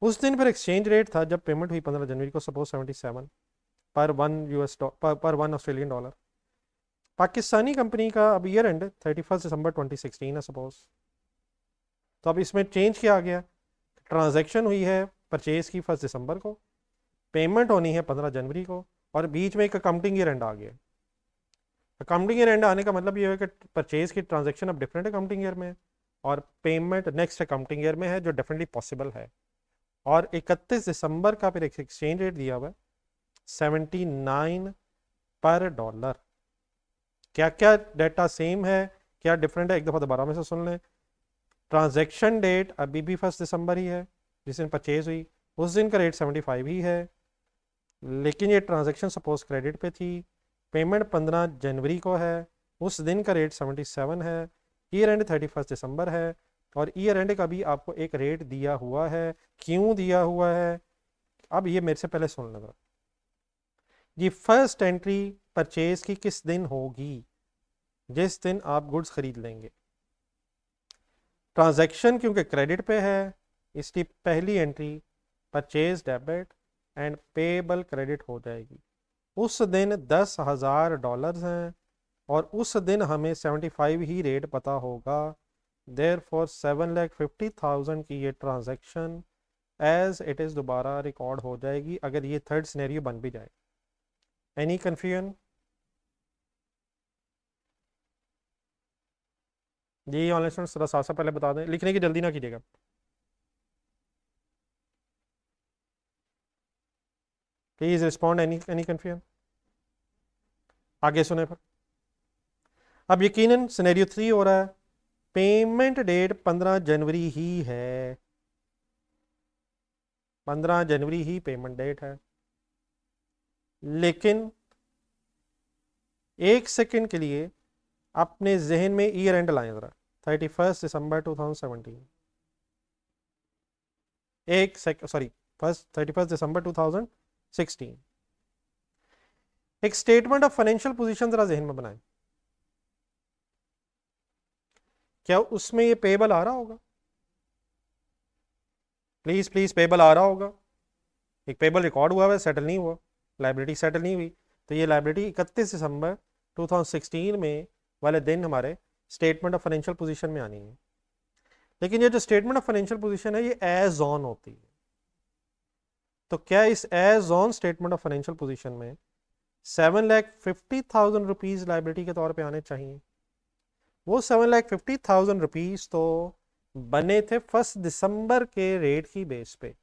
उस दिन पर एक्सचेंज रेट था जब पेमेंट हुई 15 जनवरी को, सपोज 77 पर 1 US पर 1 ऑस्ट्रेलियन डॉलर। पाकिस्तानी कंपनी का अब ईयर एंड 31 दिसंबर 2016 है सपोज। तो अब इसमें चेंज क्या आ गया? ट्रांजैक्शन हुई है परचेज की 1 दिसंबर को, पेमेंट होनी है 15 जनवरी को, और बीच में एक अकाउंटिंग ईयर एंड आ गया। अकाउंटिंग ईयर एंड आने का मतलब ये है कि परचेज की ट्रांजैक्शन अब डिफरेंट अकाउंटिंग ईयर में है, और पेमेंट नेक्स्ट अकाउंटिंग ईयर में है, जो डेफिनेटली पॉसिबल है। और 31 दिसंबर का फिर एक एक्सचेंज रेट दिया हुआ है 79 पर डॉलर। क्या क्या डाटा सेम है, क्या डिफरेंट है, एक दफ़ा दोबारा में से सुन लें। ट्रांजैक्शन डेट अभी भी 1 दिसंबर ही है, जिस दिन परचेज हुई, उस दिन का रेट 75 ही है, लेकिन ये ट्रांजैक्शन सपोज क्रेडिट पे थी, पेमेंट 15 जनवरी को है, उस दिन का रेट 77 है, ईयर एंड 31 दिसंबर है, और ईयर एंड का भी आपको एक रेट दिया हुआ है। क्यों दिया हुआ है? अब ये मेरे से पहले सुन लेना। ये फर्स्ट एंट्री परचेज की किस दिन होगी? जिस दिन आप गुड्स खरीद लेंगे। ट्रांजैक्शन क्योंकि क्रेडिट पे है इसलिए पहली entry purchase debit and payable credit हो जाएगी। उस दिन $10,000 हैं और उस दिन हमें 75 ही रेट पता होगा। देयरफॉर 7,50,000 की ये ट्रांजैक्शन एज इट इज़ दोबारा रिकॉर्ड हो जाएगी अगर ये थर्ड सिनेरियो बन भी जाए। Any confusion? जी ऑनलाइन स्टूडेंट्स थोड़ा साथ पहले बता दें, लिखने की जल्दी ना कीजिएगा। Please respond any confusion. आगे सुने फिर। अब यकीनन सिनेरियो 3 हो रहा है। पेमेंट डेट 15 जनवरी ही है, 15 जनवरी ही पेमेंट डेट है। लेकिन एक सेकंड के लिए अपने जहन में ईयर एंड लाएं जरा, 31 दिसंबर 2017। एक सेकंड, सॉरी, 31 दिसंबर 2016। एक स्टेटमेंट ऑफ फाइनेंशियल पोजीशन जरा जहन में बनाएं। क्या उसमें ये पेबल आ रहा होगा? प्लीज प्लीज, पेबल आ रहा होगा। एक पेबल रिकॉर्ड हुआ है, सेटल नहीं हुआ, लाइबिलिटी सेटल नहीं हुई, तो ये लाइबिलिटी 31 दिसंबर 2016 में वाले दिन हमारे स्टेटमेंट ऑफ फाइनेंशियल पोजीशन में आनी है। लेकिन ये जो स्टेटमेंट ऑफ फाइनेंशियल पोजीशन है ये एज ऑन होती है। तो क्या इस as on statement of financial position में 7,50,000 रुपीज लाइबिलिटी के तौर पे आने चाहिए? वो 7,50,000 रुपीज तो बने थे 1 दिसंबर के रेट की बेस पे।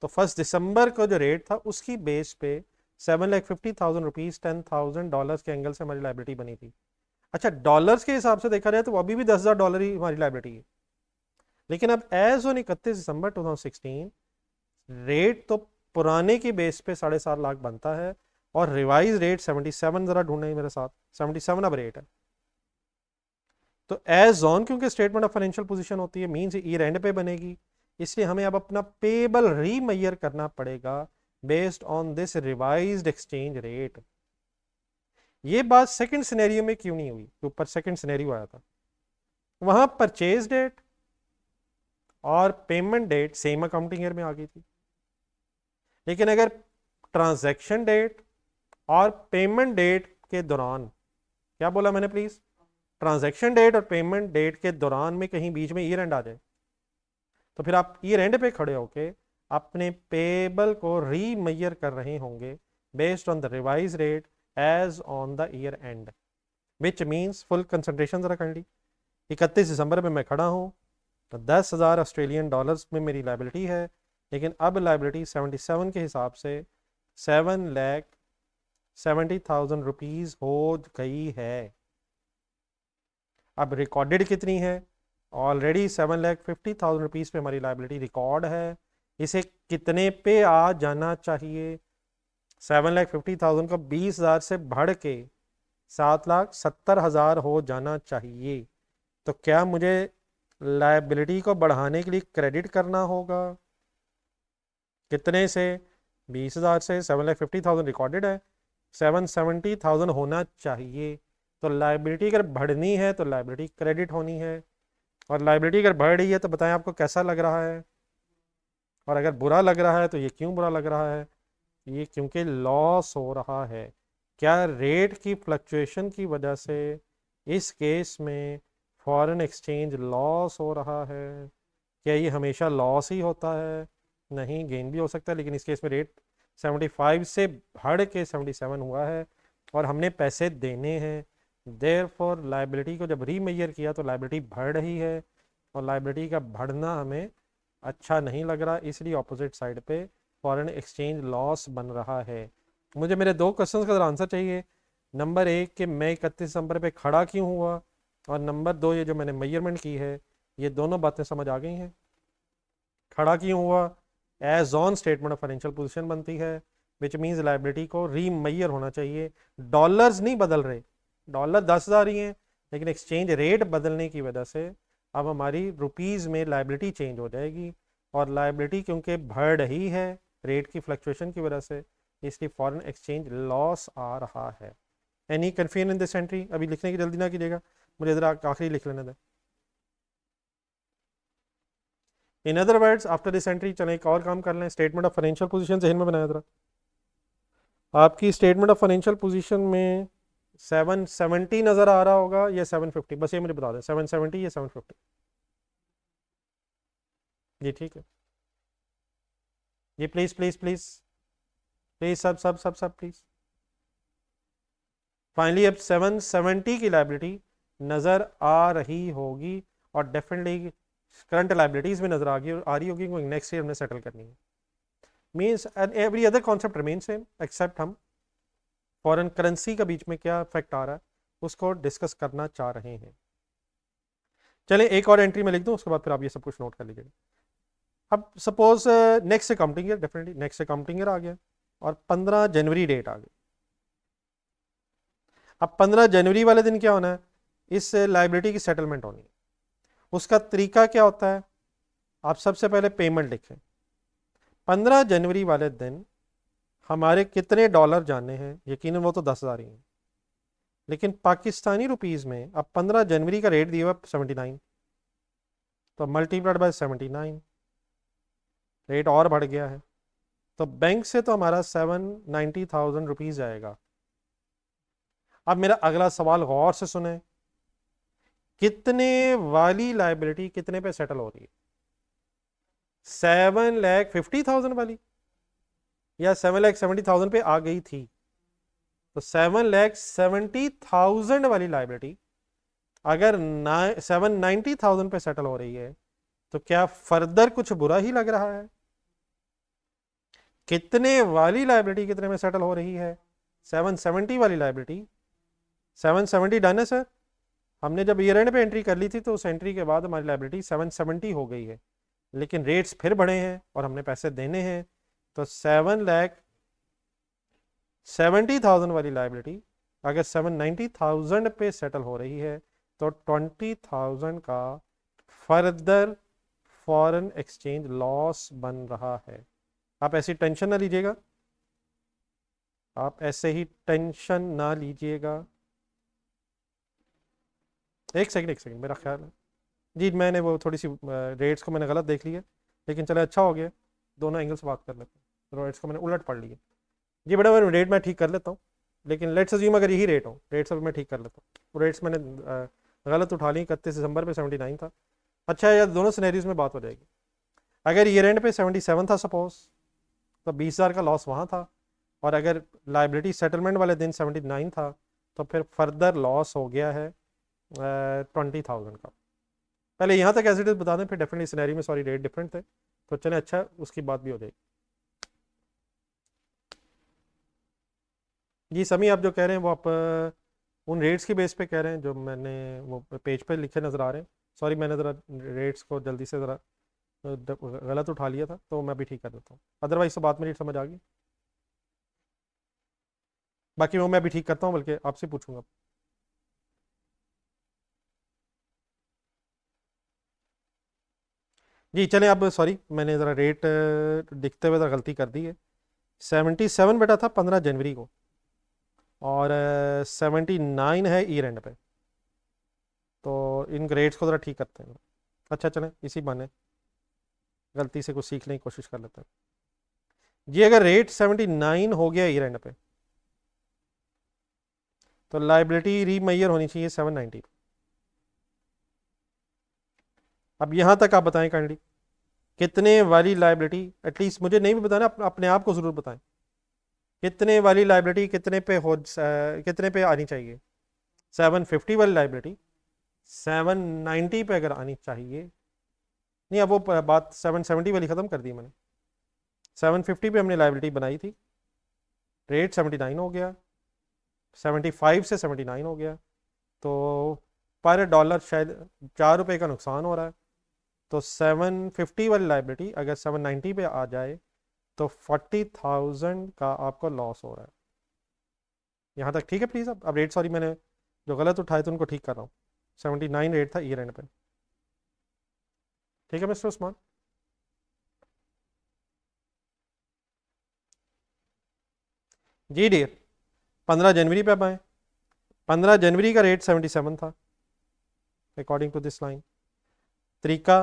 तो 1 दिसंबर का जो रेट था उसकी बेस पे 7,50,000 रुपीज $10,000 के एंगल से हमारी लाइबिलिटी बनी थी। अच्छा, डॉलर्स के हिसाब से देखा जाए तो अभी भी $10,000 ही हमारी लाइबिलिटी है। लेकिन अब एज ऑन 31 दिसंबर 2016 रेट तो पुराने की बेस पे 7.5 लाख बनता है और रिवाइज रेट 77, जरा ढूंढे मेरे साथ, 77 अब रेट है। तो एज ऑन क्योंकि स्टेटमेंट ऑफ फाइनेंशियल पोजीशन होती है, मींस ईयर एंड पे बनेगी, इसलिए हमें अब अपना पेबल रीमेजर करना पड़ेगा based on this revised exchange rate. ये बात सेकंड सिनेरियो में क्यों नहीं हुई? ऊपर सेकंड सिनेरियो आया था, वहां परचेज डेट और payment date same accounting year में आ गई थी। लेकिन अगर ट्रांजैक्शन डेट और पेमेंट डेट के दौरान, क्या बोला मैंने प्लीज, ट्रांजैक्शन डेट और पेमेंट डेट के दौरान में कहीं बीच में ईयर एंड आ जाए, तो फिर आप ईयर एंड पे खड़े होके अपने पेबल को रीमेजर कर रहे होंगे based on the revise rate as on the year end, which means full concentration जरा कर ली। 31 दिसंबर में मैं खड़ा हूँ तो 10,000 ऑस्ट्रेलियन डॉलर्स में मेरी लाइबिलिटी है, लेकिन अब लाइबिलिटी 77 के हिसाब से 7,70,000 रुपीज हो गई है। अब रिकॉर्डेड कितनी है? ऑलरेडी 7,50,000 रुपीज पे हमारी लाइबिलिटी रिकॉर्ड है। इसे कितने पे आ जाना चाहिए? 7,50,000 को 20,000 से बढ़ के 7,70,000 हो जाना चाहिए। तो क्या मुझे लाइबिलिटी को बढ़ाने के लिए क्रेडिट करना होगा? कितने से? 20,000 से। 7,50,000 रिकॉर्डेड है, 770,000 होना चाहिए। तो लाइबिलिटी अगर बढ़नी है तो लाइबिलिटी क्रेडिट होनी है, और लाइबिलिटी अगर बढ़ रही है तो बताएं आपको कैसा लग रहा है? और अगर बुरा लग रहा है तो ये क्यों बुरा लग रहा है? ये क्योंकि लॉस हो रहा है। क्या रेट की फ्लक्चुएशन की वजह से इस केस में फॉरेन एक्सचेंज लॉस हो रहा है? क्या ये हमेशा लॉस ही होता है? नहीं, गेन भी हो सकता है, लेकिन इस केस में रेट 75 से बढ़ के 77 हुआ है और हमने पैसे देने हैं। देयरफॉर लाइबिलिटी को जब रीमेजर किया तो लाइबिलिटी बढ़ रही है, और लाइबिलिटी का बढ़ना हमें अच्छा नहीं लग रहा, इसलिए ऑपोजिट साइड पे फॉरेन एक्सचेंज लॉस बन रहा है। मुझे मेरे दो क्वेश्चंस का आंसर चाहिए। नंबर 1 कि मैं 31 दिसंबर पे खड़ा क्यों हुआ, और नंबर 2 ये जो मैंने मेजरमेंट की है, ये दोनों बातें समझ आ गई हैं? खड़ा क्यों हुआ? As on statement of financial position बनती है, विच मीन्स लाइबिलिटी को रीमेजर होना चाहिए। डॉलर्स नहीं बदल रहे, डॉलर 10,000 ही हैं, लेकिन एक्सचेंज रेट बदलने की वजह से अब हमारी रुपीज़ में लाइबिलिटी चेंज हो जाएगी, और लाइबिलिटी क्योंकि बढ़ रही है रेट की फ्लक्चुएशन की वजह से, इसलिए फॉरेन एक्सचेंज लॉस आ रहा है। Any confusion in this entry? अभी लिखने की जल्दी ना कीजिएगा, मुझे ज़रा आखिरी लिख लेने दें। In other words after this entry, चलें एक और काम कर लें, स्टेटमेंट ऑफ फाइनेंशियल पोजीशन जहन में बनाया जरा। आपकी स्टेटमेंट ऑफ फाइनेंशियल पोजीशन में 770 नज़र आ रहा होगा या 750, बस ये मुझे बता दें 770 या 750। जी ठीक है जी, प्लीज़ प्लीज़ प्लीज़ प्लीज़, सब सब सब सब प्लीज़। फाइनली अब 770 की लाइबिलिटी नज़र आ रही होगी और डेफिनेटली करंट लाइबिलिटीज़ में नज़र आ रही होगी, क्योंकि नेक्स्ट ईयर हमने सेटल करनी है। Means every other concept remain same except हम फॉरेन करेंसी का बीच में क्या इफेक्ट आ रहा है उसको डिस्कस करना चाह रहे हैं। चलें एक और एंट्री में लिख दूं, उसके बाद फिर आप ये सब कुछ नोट कर लीजिएगा। अब suppose next accounting year, definitely next accounting year आ गया और 15 जनवरी डेट आ गई। अब 15 जनवरी वाले दिन क्या होना है, इस लाइबिलिटी की सेटलमेंट होनी है। उसका तरीका क्या होता है, आप सबसे पहले पेमेंट लिखें। 15 जनवरी वाले दिन हमारे कितने डॉलर जाने हैं, यकीनन वो तो 10,000 ही हैं, लेकिन पाकिस्तानी रुपीज़ में अब 15 जनवरी का रेट दिया हुआ 79, तो मल्टीप्लाइड बाय 79, रेट और बढ़ गया है, तो बैंक से तो हमारा 790,000 रुपीज़ जाएगा। अब मेरा अगला सवाल गौर से सुने, कितने वाली लाइबिलिटी कितने पे सेटल हो रही है, 7,50,000 वाली या 7,70,000 पे आ गई थी? तो 7,70,000 वाली लाइबिलिटी अगर 790,000 पे सेटल हो रही है तो क्या फर्दर कुछ बुरा ही लग रहा है? कितने वाली लाइबिलिटी कितने में सेटल हो रही है? 770 वाली लाइबिलिटी 770 डन है सर। हमने जब ईयर एंड पे एंट्री कर ली थी तो उस एंट्री के बाद हमारी लाइबिलिटी 770 हो गई है, लेकिन रेट्स फिर बढ़े हैं और हमने पैसे देने हैं, तो 7,70,000 वाली लाइबिलिटी अगर 790,000 पे सेटल हो रही है तो 20,000 का फर्दर फॉरेन एक्सचेंज लॉस बन रहा है। आप ऐसी टेंशन ना लीजिएगा, आप ऐसे ही टेंशन ना लीजिएगा। एक सेकंड मेरा ख्याल है जी, मैंने वो थोड़ी सी रेट्स को मैंने गलत देख लिया, लेकिन चले अच्छा हो गया, दोनों एंगल से बात कर लेते हैं। रेट्स को मैंने उलट पढ़ लिया जी, बड़ा रेट मैं ठीक कर लेता हूँ, लेकिन लेट्स अज्यूम अगर यही रेट हो, रेट्स अभी मैं ठीक कर लेता हूँ। रेट्स मैंने गलत उठा ली, 31 दिसंबर पे 79 था। अच्छा यार, दोनों सिनेरियोज में बात हो जाएगी। अगर ईयर एंड पे 77 था सपोज, तो 20,000 का लॉस वहाँ था, और अगर लाइबिलिटी सेटलमेंट वाले दिन 79 था तो फिर फर्दर लॉस हो गया है 20,000 का। पहले यहाँ तक एज इट इज बता दें, फिर डेफिनेटली सिनेरियो में सॉरी रेट डिफरेंट थे, तो चले अच्छा उसकी बात भी हो जाएगी। जी समी, आप जो कह रहे हैं वो आप उन रेट्स की बेस पे कह रहे हैं जो मैंने वो पेज पे लिखे नज़र आ रहे हैं। सॉरी, मैंने ज़रा रेट्स को जल्दी से ज़रा गलत उठा लिया था, तो मैं भी ठीक कर देता हूँ। अदरवाइज तो बात मेरी समझ आ गई, बाकी वो मैं भी ठीक करता हूँ, बल्कि आपसे पूछूंगा। जी चलें, अब सॉरी मैंने ज़रा रेट दिखते हुए ज़रा गलती कर दी है। 77 बेटा था 15 जनवरी को, और 79 है ईयर एंड पे, तो इन रेट्स को ज़रा ठीक करते हैं। अच्छा चलें, इसी बहाने गलती से कुछ सीखने की कोशिश कर लेते हैं। जी अगर रेट 79 हो गया ईयर एंड पे, तो लाइबिलिटी रीमैयर होनी चाहिए 790। अब यहाँ तक आप बताएं काइंडली, कितने वाली लाइबिलिटी, एटलीस्ट मुझे नहीं भी बताना, अपने आप को ज़रूर बताएं, कितने वाली लाइबिलिटी कितने पे आनी चाहिए? 750 वाली लाइबिलिटी 790 पे अगर आनी चाहिए, नहीं अब वो बात 770 वाली ख़त्म कर दी मैंने। 750 पे हमने लाइबिलिटी बनाई थी, रेट 79 हो गया, 75 से 79 हो गया, तो पर डॉलर शायद 4 रुपये का नुकसान हो रहा है। तो 750 वाली लाइबिलिटी अगर 790 पे आ जाए तो 40,000 का आपको लॉस हो रहा है। यहाँ तक ठीक है प्लीज़? अब रेट सॉरी मैंने जो गलत उठाए थे उनको ठीक कर रहा हूँ। 79 रेट था ईयर एंड पे, ठीक है मिस्टर उस्मान? जी डियर, 15 जनवरी पे अब आए। 15 जनवरी का रेट 77 था अकॉर्डिंग टू दिस लाइन। तरीका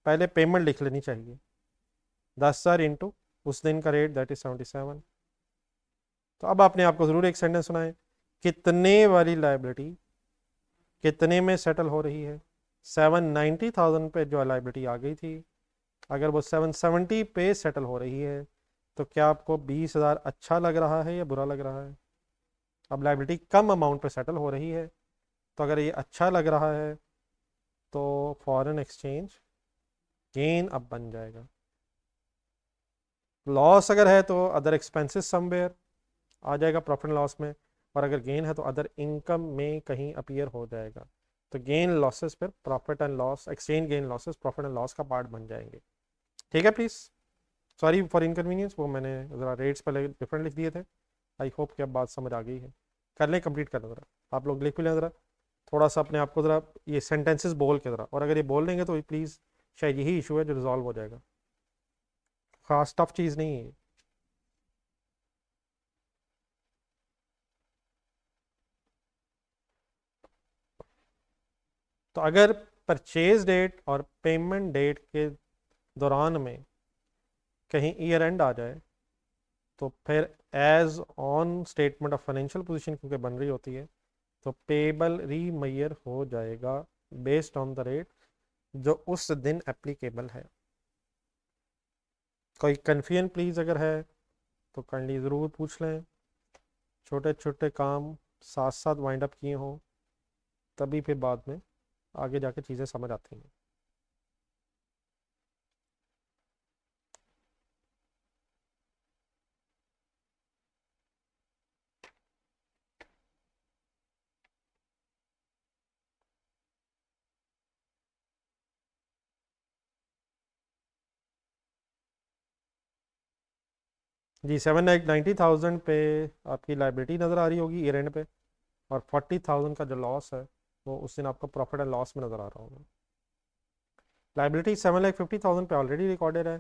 पहले पेमेंट लिख लेनी चाहिए, 10,000 इंटू उस दिन का रेट दैट इज 77। तो अब आपने आपको ज़रूर एक सेंटेंस सुनाए, कितने वाली लाइबिलिटी कितने में सेटल हो रही है। 790,000 पे जो लाइबिलिटी आ गई थी, अगर वो 770 पे सेटल हो रही है, तो क्या आपको 20,000 अच्छा लग रहा है या बुरा लग रहा है? अब लाइबिलिटी कम अमाउंट पे सेटल हो रही है, तो अगर ये अच्छा लग रहा है तो फॉरेन एक्सचेंज गेन अब बन जाएगा। लॉस अगर है तो अदर एक्सपेंसेस समवेयर आ जाएगा प्रॉफिट एंड लॉस में, और अगर गेन है तो अदर इनकम में कहीं अपीयर हो जाएगा। तो गेन लॉसेस फिर profit and loss, exchange gain losses profit and loss का पार्ट बन जाएंगे। ठीक है प्लीज़, सॉरी फॉर इनकन्वीनियंस, वो मैंने ज़रा रेट्स पहले डिफरेंट लिख दिए थे। आई होप कि अब बात समझ आ गई है। कर लें, कंप्लीट कर लें ज़रा, आप लोग लिख भी लें ज़रा, थोड़ा सा अपने आप को ज़रा ये सेंटेंसेस बोल के ज़रा, और अगर ये बोल देंगे तो प्लीज़ शायद यही इशू है जो रिजॉल्व हो जाएगा, खास टफ चीज़ नहीं है। तो अगर परचेज डेट और पेमेंट डेट के दौरान में कहीं ईयर एंड आ जाए, तो फिर as on statement of financial position क्योंकि बन रही होती है, तो पेबल रीमयर हो जाएगा बेस्ड ऑन द रेट जो उस दिन एप्लीकेबल है। कोई कन्फ्यूजन प्लीज़ अगर है तो काइंडली ज़रूर पूछ लें। छोटे छोटे काम साथ साथ वाइंड अप किए हों तभी फिर बाद में आगे जाके चीज़ें समझ आती हैं। जी, 790,000 पे आपकी लाइबिलिटी नज़र आ रही होगी ईयर एंड पे, और 40,000 का जो लॉस है वो उस दिन आपको प्रॉफिट एंड लॉस में नज़र आ रहा होगा। लाइबिलिटी 7,50,000 पे ऑलरेडी रिकॉर्डेड है,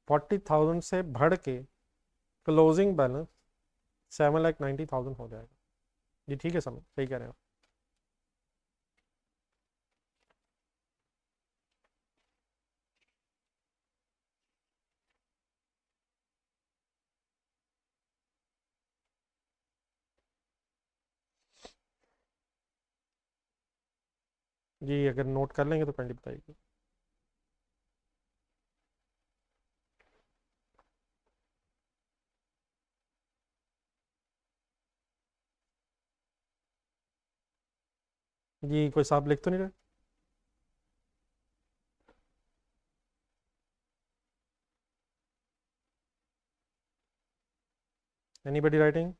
40,000 से बढ़ के क्लोजिंग बैलेंस 7,90,000 हो जाएगा। जी ठीक है, समझ सही कह रहे हैं आप। जी अगर नोट कर लेंगे तो काइंडली बताइए। जी कोई साहब लिख तो नहीं रहे? Anybody writing?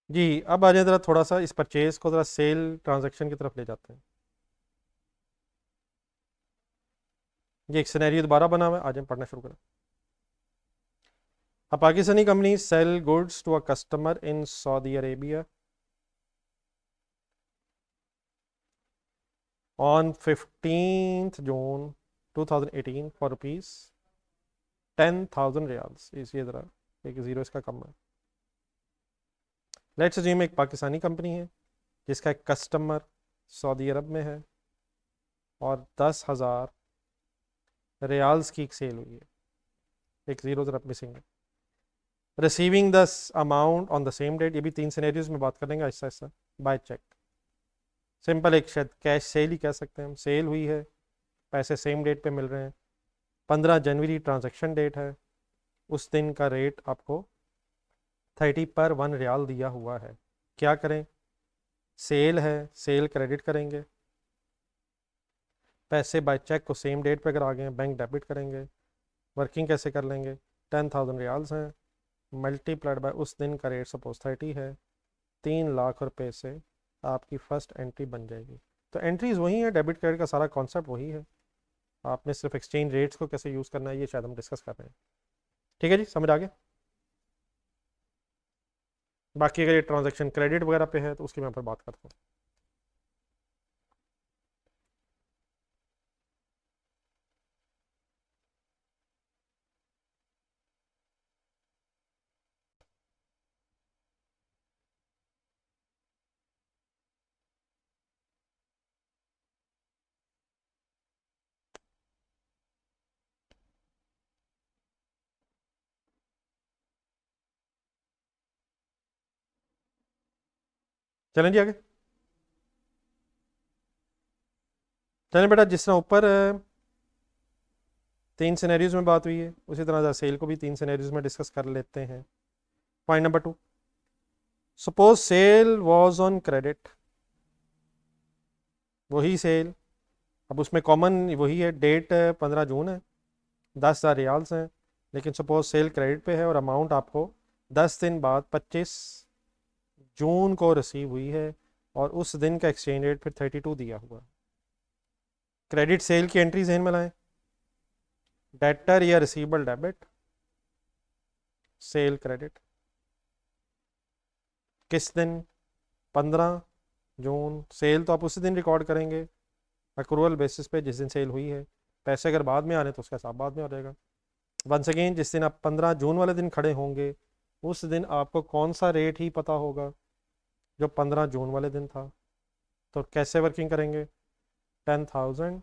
जी अब आ जाए ज़रा थोड़ा सा इस परचेज को ज़रा सेल ट्रांजैक्शन की तरफ ले जाते हैं। ये एक सिनेरियो दोबारा बना हुआ है, आज हम पढ़ना शुरू करें। A Pakistani company sell goods to a customer in Saudi Arabia on 15th June 2018 for rupees 10,000 riyals. इस ये ज़रा एक ज़ीरो इसका कम है। लेट्स अज्यूम एक पाकिस्तानी कंपनी है जिसका एक कस्टमर सऊदी अरब में है और 10,000 रियाल्स की एक सेल हुई है, एक ज़ीरो ज़रा मिसिंग है। Receiving this amount on the same date, ये भी तीन सिनेरियोज में बात करेंगे Aahista Aahista. Bye check, simple एक शायद कैश सेल ही कह सकते हैं हम, सेल हुई है, पैसे सेम डेट पे मिल रहे हैं, 15 जनवरी ट्रांजैक्शन डेट है, उस दिन का रेट आपको 30 पर 1 रियाल दिया हुआ है। क्या करें? सेल है, सेल क्रेडिट करेंगे, पैसे बाय चेक को सेम डेट पे अगर आ गए हैं बैंक डेबिट करेंगे। वर्किंग कैसे कर लेंगे? 10,000 रियाल्स हैं, मल्टीप्लाइड बाय उस दिन का रेट सपोज 30 है, 3 लाख रुपए से आपकी फर्स्ट एंट्री बन जाएगी। तो एंट्रीज वही है, डेबिट क्रेडिट का सारा कॉन्सेप्ट वही है, आपने सिर्फ एक्सचेंज रेट्स को कैसे यूज़ करना है ये शायद हम डिस्कस कर रहे हैं। ठीक है जी, समझ आ गया। बाकी अगर ये ट्रांजैक्शन क्रेडिट वगैरह पे है तो उसकी मैं फिर बात करता हूँ। चलें जी आगे। चलें बेटा, जिस तरह ऊपर 3 सिनेरियोज में बात हुई है, उसी तरह सेल को भी 3 सिनेरियोज में डिस्कस कर लेते हैं। Point number 2, suppose sale was on credit, वही सेल, अब उसमें कॉमन वही है, डेट 15 जून है, 10,000 रियाल्स हैं, लेकिन सपोज सेल क्रेडिट पे है और अमाउंट आपको 10 दिन बाद 25 जून को रिसीव हुई है, और उस दिन का एक्सचेंज रेट फिर 32 दिया हुआ। क्रेडिट सेल की एंट्री जहन में लाएं, डेटर या रिसीवेबल डेबिट, सेल क्रेडिट, किस दिन, 15 जून। सेल तो आप उसी दिन रिकॉर्ड करेंगे अक्रूवल बेसिस पे जिस दिन सेल हुई है, पैसे अगर बाद में आ रहे तो उसका हिसाब बाद में आ जाएगा। वंस अगेन, जिस दिन आप 15 जून वाले दिन खड़े होंगे, उस दिन आपको कौन सा रेट ही पता होगा जो 15 जून वाले दिन था। तो कैसे वर्किंग करेंगे, 10,000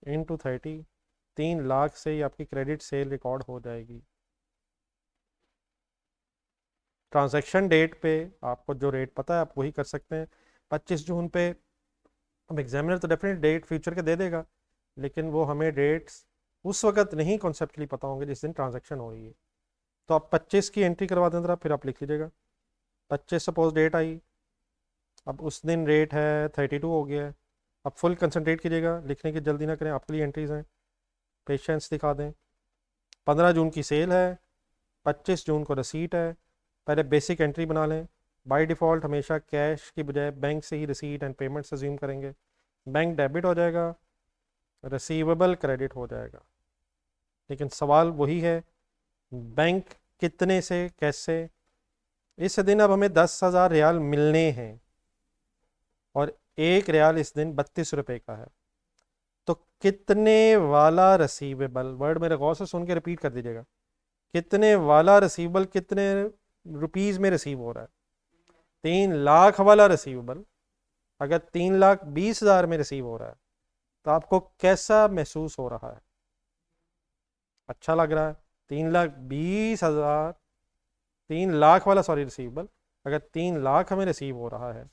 इंटू 30, 3 लाख से ही आपकी क्रेडिट सेल रिकॉर्ड हो जाएगी। ट्रांजैक्शन डेट पे आपको जो रेट पता है आप वही कर सकते हैं। 25 जून पे अब एग्जामिनर तो डेफिनेट डेट फ्यूचर के दे देगा, लेकिन वो हमें डेट्स उस वक्त नहीं कॉन्सेप्टली पता होंगे जिस दिन ट्रांजैक्शन हो रही है। तो आप 25 की एंट्री करवा दें जरा, फिर आप लिख लीजिएगा 25 सपोज डेट आई, अब उस दिन रेट है 32 हो गया है। अब फुल कंसनट्रेट कीजिएगा, लिखने की जल्दी ना करें, आपके लिए एंट्रीज हैं, पेशेंस दिखा दें। 15 जून की सेल है, 25 जून को रसीट है, पहले बेसिक एंट्री बना लें। बाय डिफ़ॉल्ट हमेशा कैश की बजाय बैंक से ही रिसीट एंड पेमेंट्स अज्यूम करेंगे। बैंक डेबिट हो जाएगा, रिसीवेबल क्रेडिट हो जाएगा। लेकिन सवाल वही है, बैंक कितने से कैसे। इस दिन अब हमें 10,000 रियाल मिलने हैं, और 1 रियाल इस दिन 32 रुपये का है। तो कितने वाला रिसीवेबल, वर्ड मेरे गौर से सुन के रिपीट कर दीजिएगा, कितने वाला रिसीवेबल कितने रुपीज़ में रिसीव हो रहा है। 3 लाख वाला रिसीवेबल अगर 3,20,000 में रिसीव हो रहा है तो आपको कैसा महसूस हो रहा है, अच्छा लग रहा है। 3,20,000, 3 लाख वाला सॉरी रिसीवेबल अगर 3 लाख हमें रिसीव हो रहा है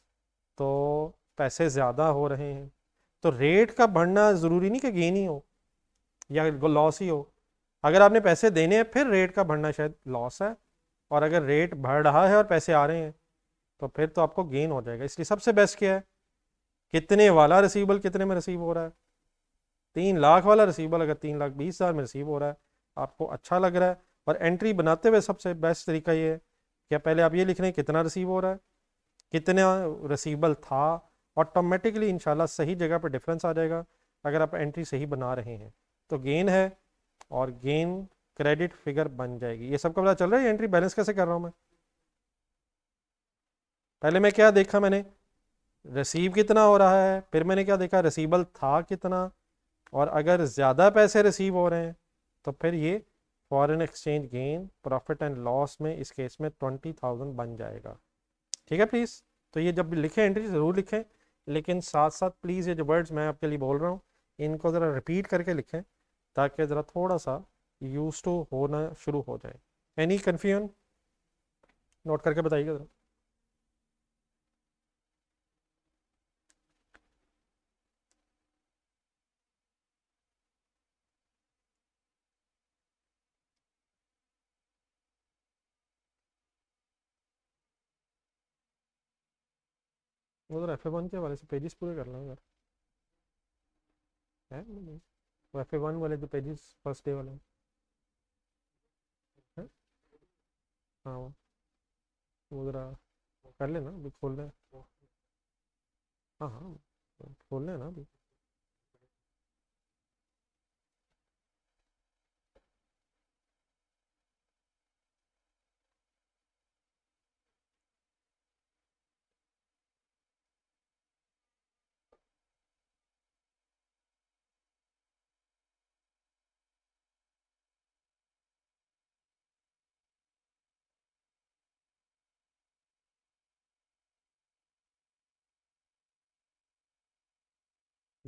तो पैसे ज़्यादा हो रहे हैं। तो रेट का बढ़ना ज़रूरी नहीं कि गेन ही हो या लॉस ही हो। अगर आपने पैसे देने हैं फिर रेट का बढ़ना शायद लॉस है, और अगर रेट बढ़ रहा है और पैसे आ रहे हैं तो फिर तो आपको गेन हो जाएगा। इसलिए सबसे बेस्ट क्या है, कितने वाला रिसीवेबल कितने में रिसीव हो रहा है। 3 लाख वाला रिसीवेबल अगर 3,20,000 में रिसीव हो रहा है, आपको अच्छा लग रहा है, और एंट्री बनाते हुए सबसे बेस्ट तरीका ये है कि पहले आप ये लिख रहे हैं कितना रिसीव हो रहा है, कितना रिसीवेबल था। ऑटोमेटिकली इंशाल्लाह सही जगह पर डिफरेंस आ जाएगा अगर आप एंट्री सही बना रहे हैं, तो गेन है, और गेन क्रेडिट फिगर बन जाएगी। ये सबको पता चल रहा है एंट्री बैलेंस कैसे कर रहा हूँ मैं। पहले मैं क्या देखा, मैंने रिसीव कितना हो रहा है, फिर मैंने क्या देखा, रिसीवेबल था कितना, और अगर ज़्यादा पैसे रिसीव हो रहे हैं तो फिर ये foreign exchange gain profit and loss में इस केस में 20,000 बन जाएगा। ठीक है प्लीज़। तो ये जब लिखें एंट्री ज़रूर लिखें, लेकिन साथ साथ प्लीज़ ये जो वर्ड्स मैं आपके लिए बोल रहा हूँ इनको ज़रा रिपीट करके लिखें, ताकि ज़रा थोड़ा सा यूज टू होना शुरू हो जाए। एनी कन्फ्यूजन नोट करके बताइएगा ज़रा। वो ज़रा F1 के हवाले से पेजेस पूरे कर लो यार, है वो F1 वाले जो पेजेस फर्स्ट डे वाले हैं। हाँ वो ज़रा कर लेना, अभी खोल रहे हैं। हाँ हाँ, खोल लेना अभी।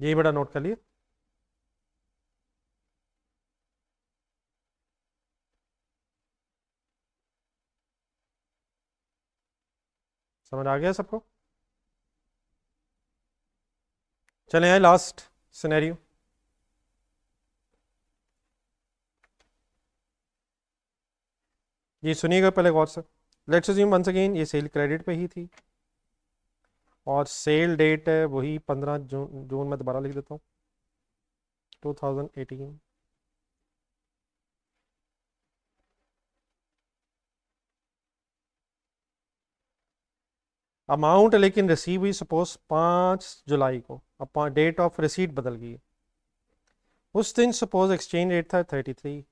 यही बड़ा नोट कर लिए। समझ आ गया सबको? चले आए लास्ट सिनेरियो। ये सुनिएगा पहले गौर से। लेट्स अज्यूम वंस अगेन ये सेल क्रेडिट पे ही थी और सेल डेट है वही 15 जून में दोबारा लिख देता हूँ 2018। अमाउंट लेकिन रिसीव हुई सपोज 5 जुलाई को, अब डेट ऑफ रिसीट बदल गई। उस दिन सपोज एक्सचेंज रेट था 33।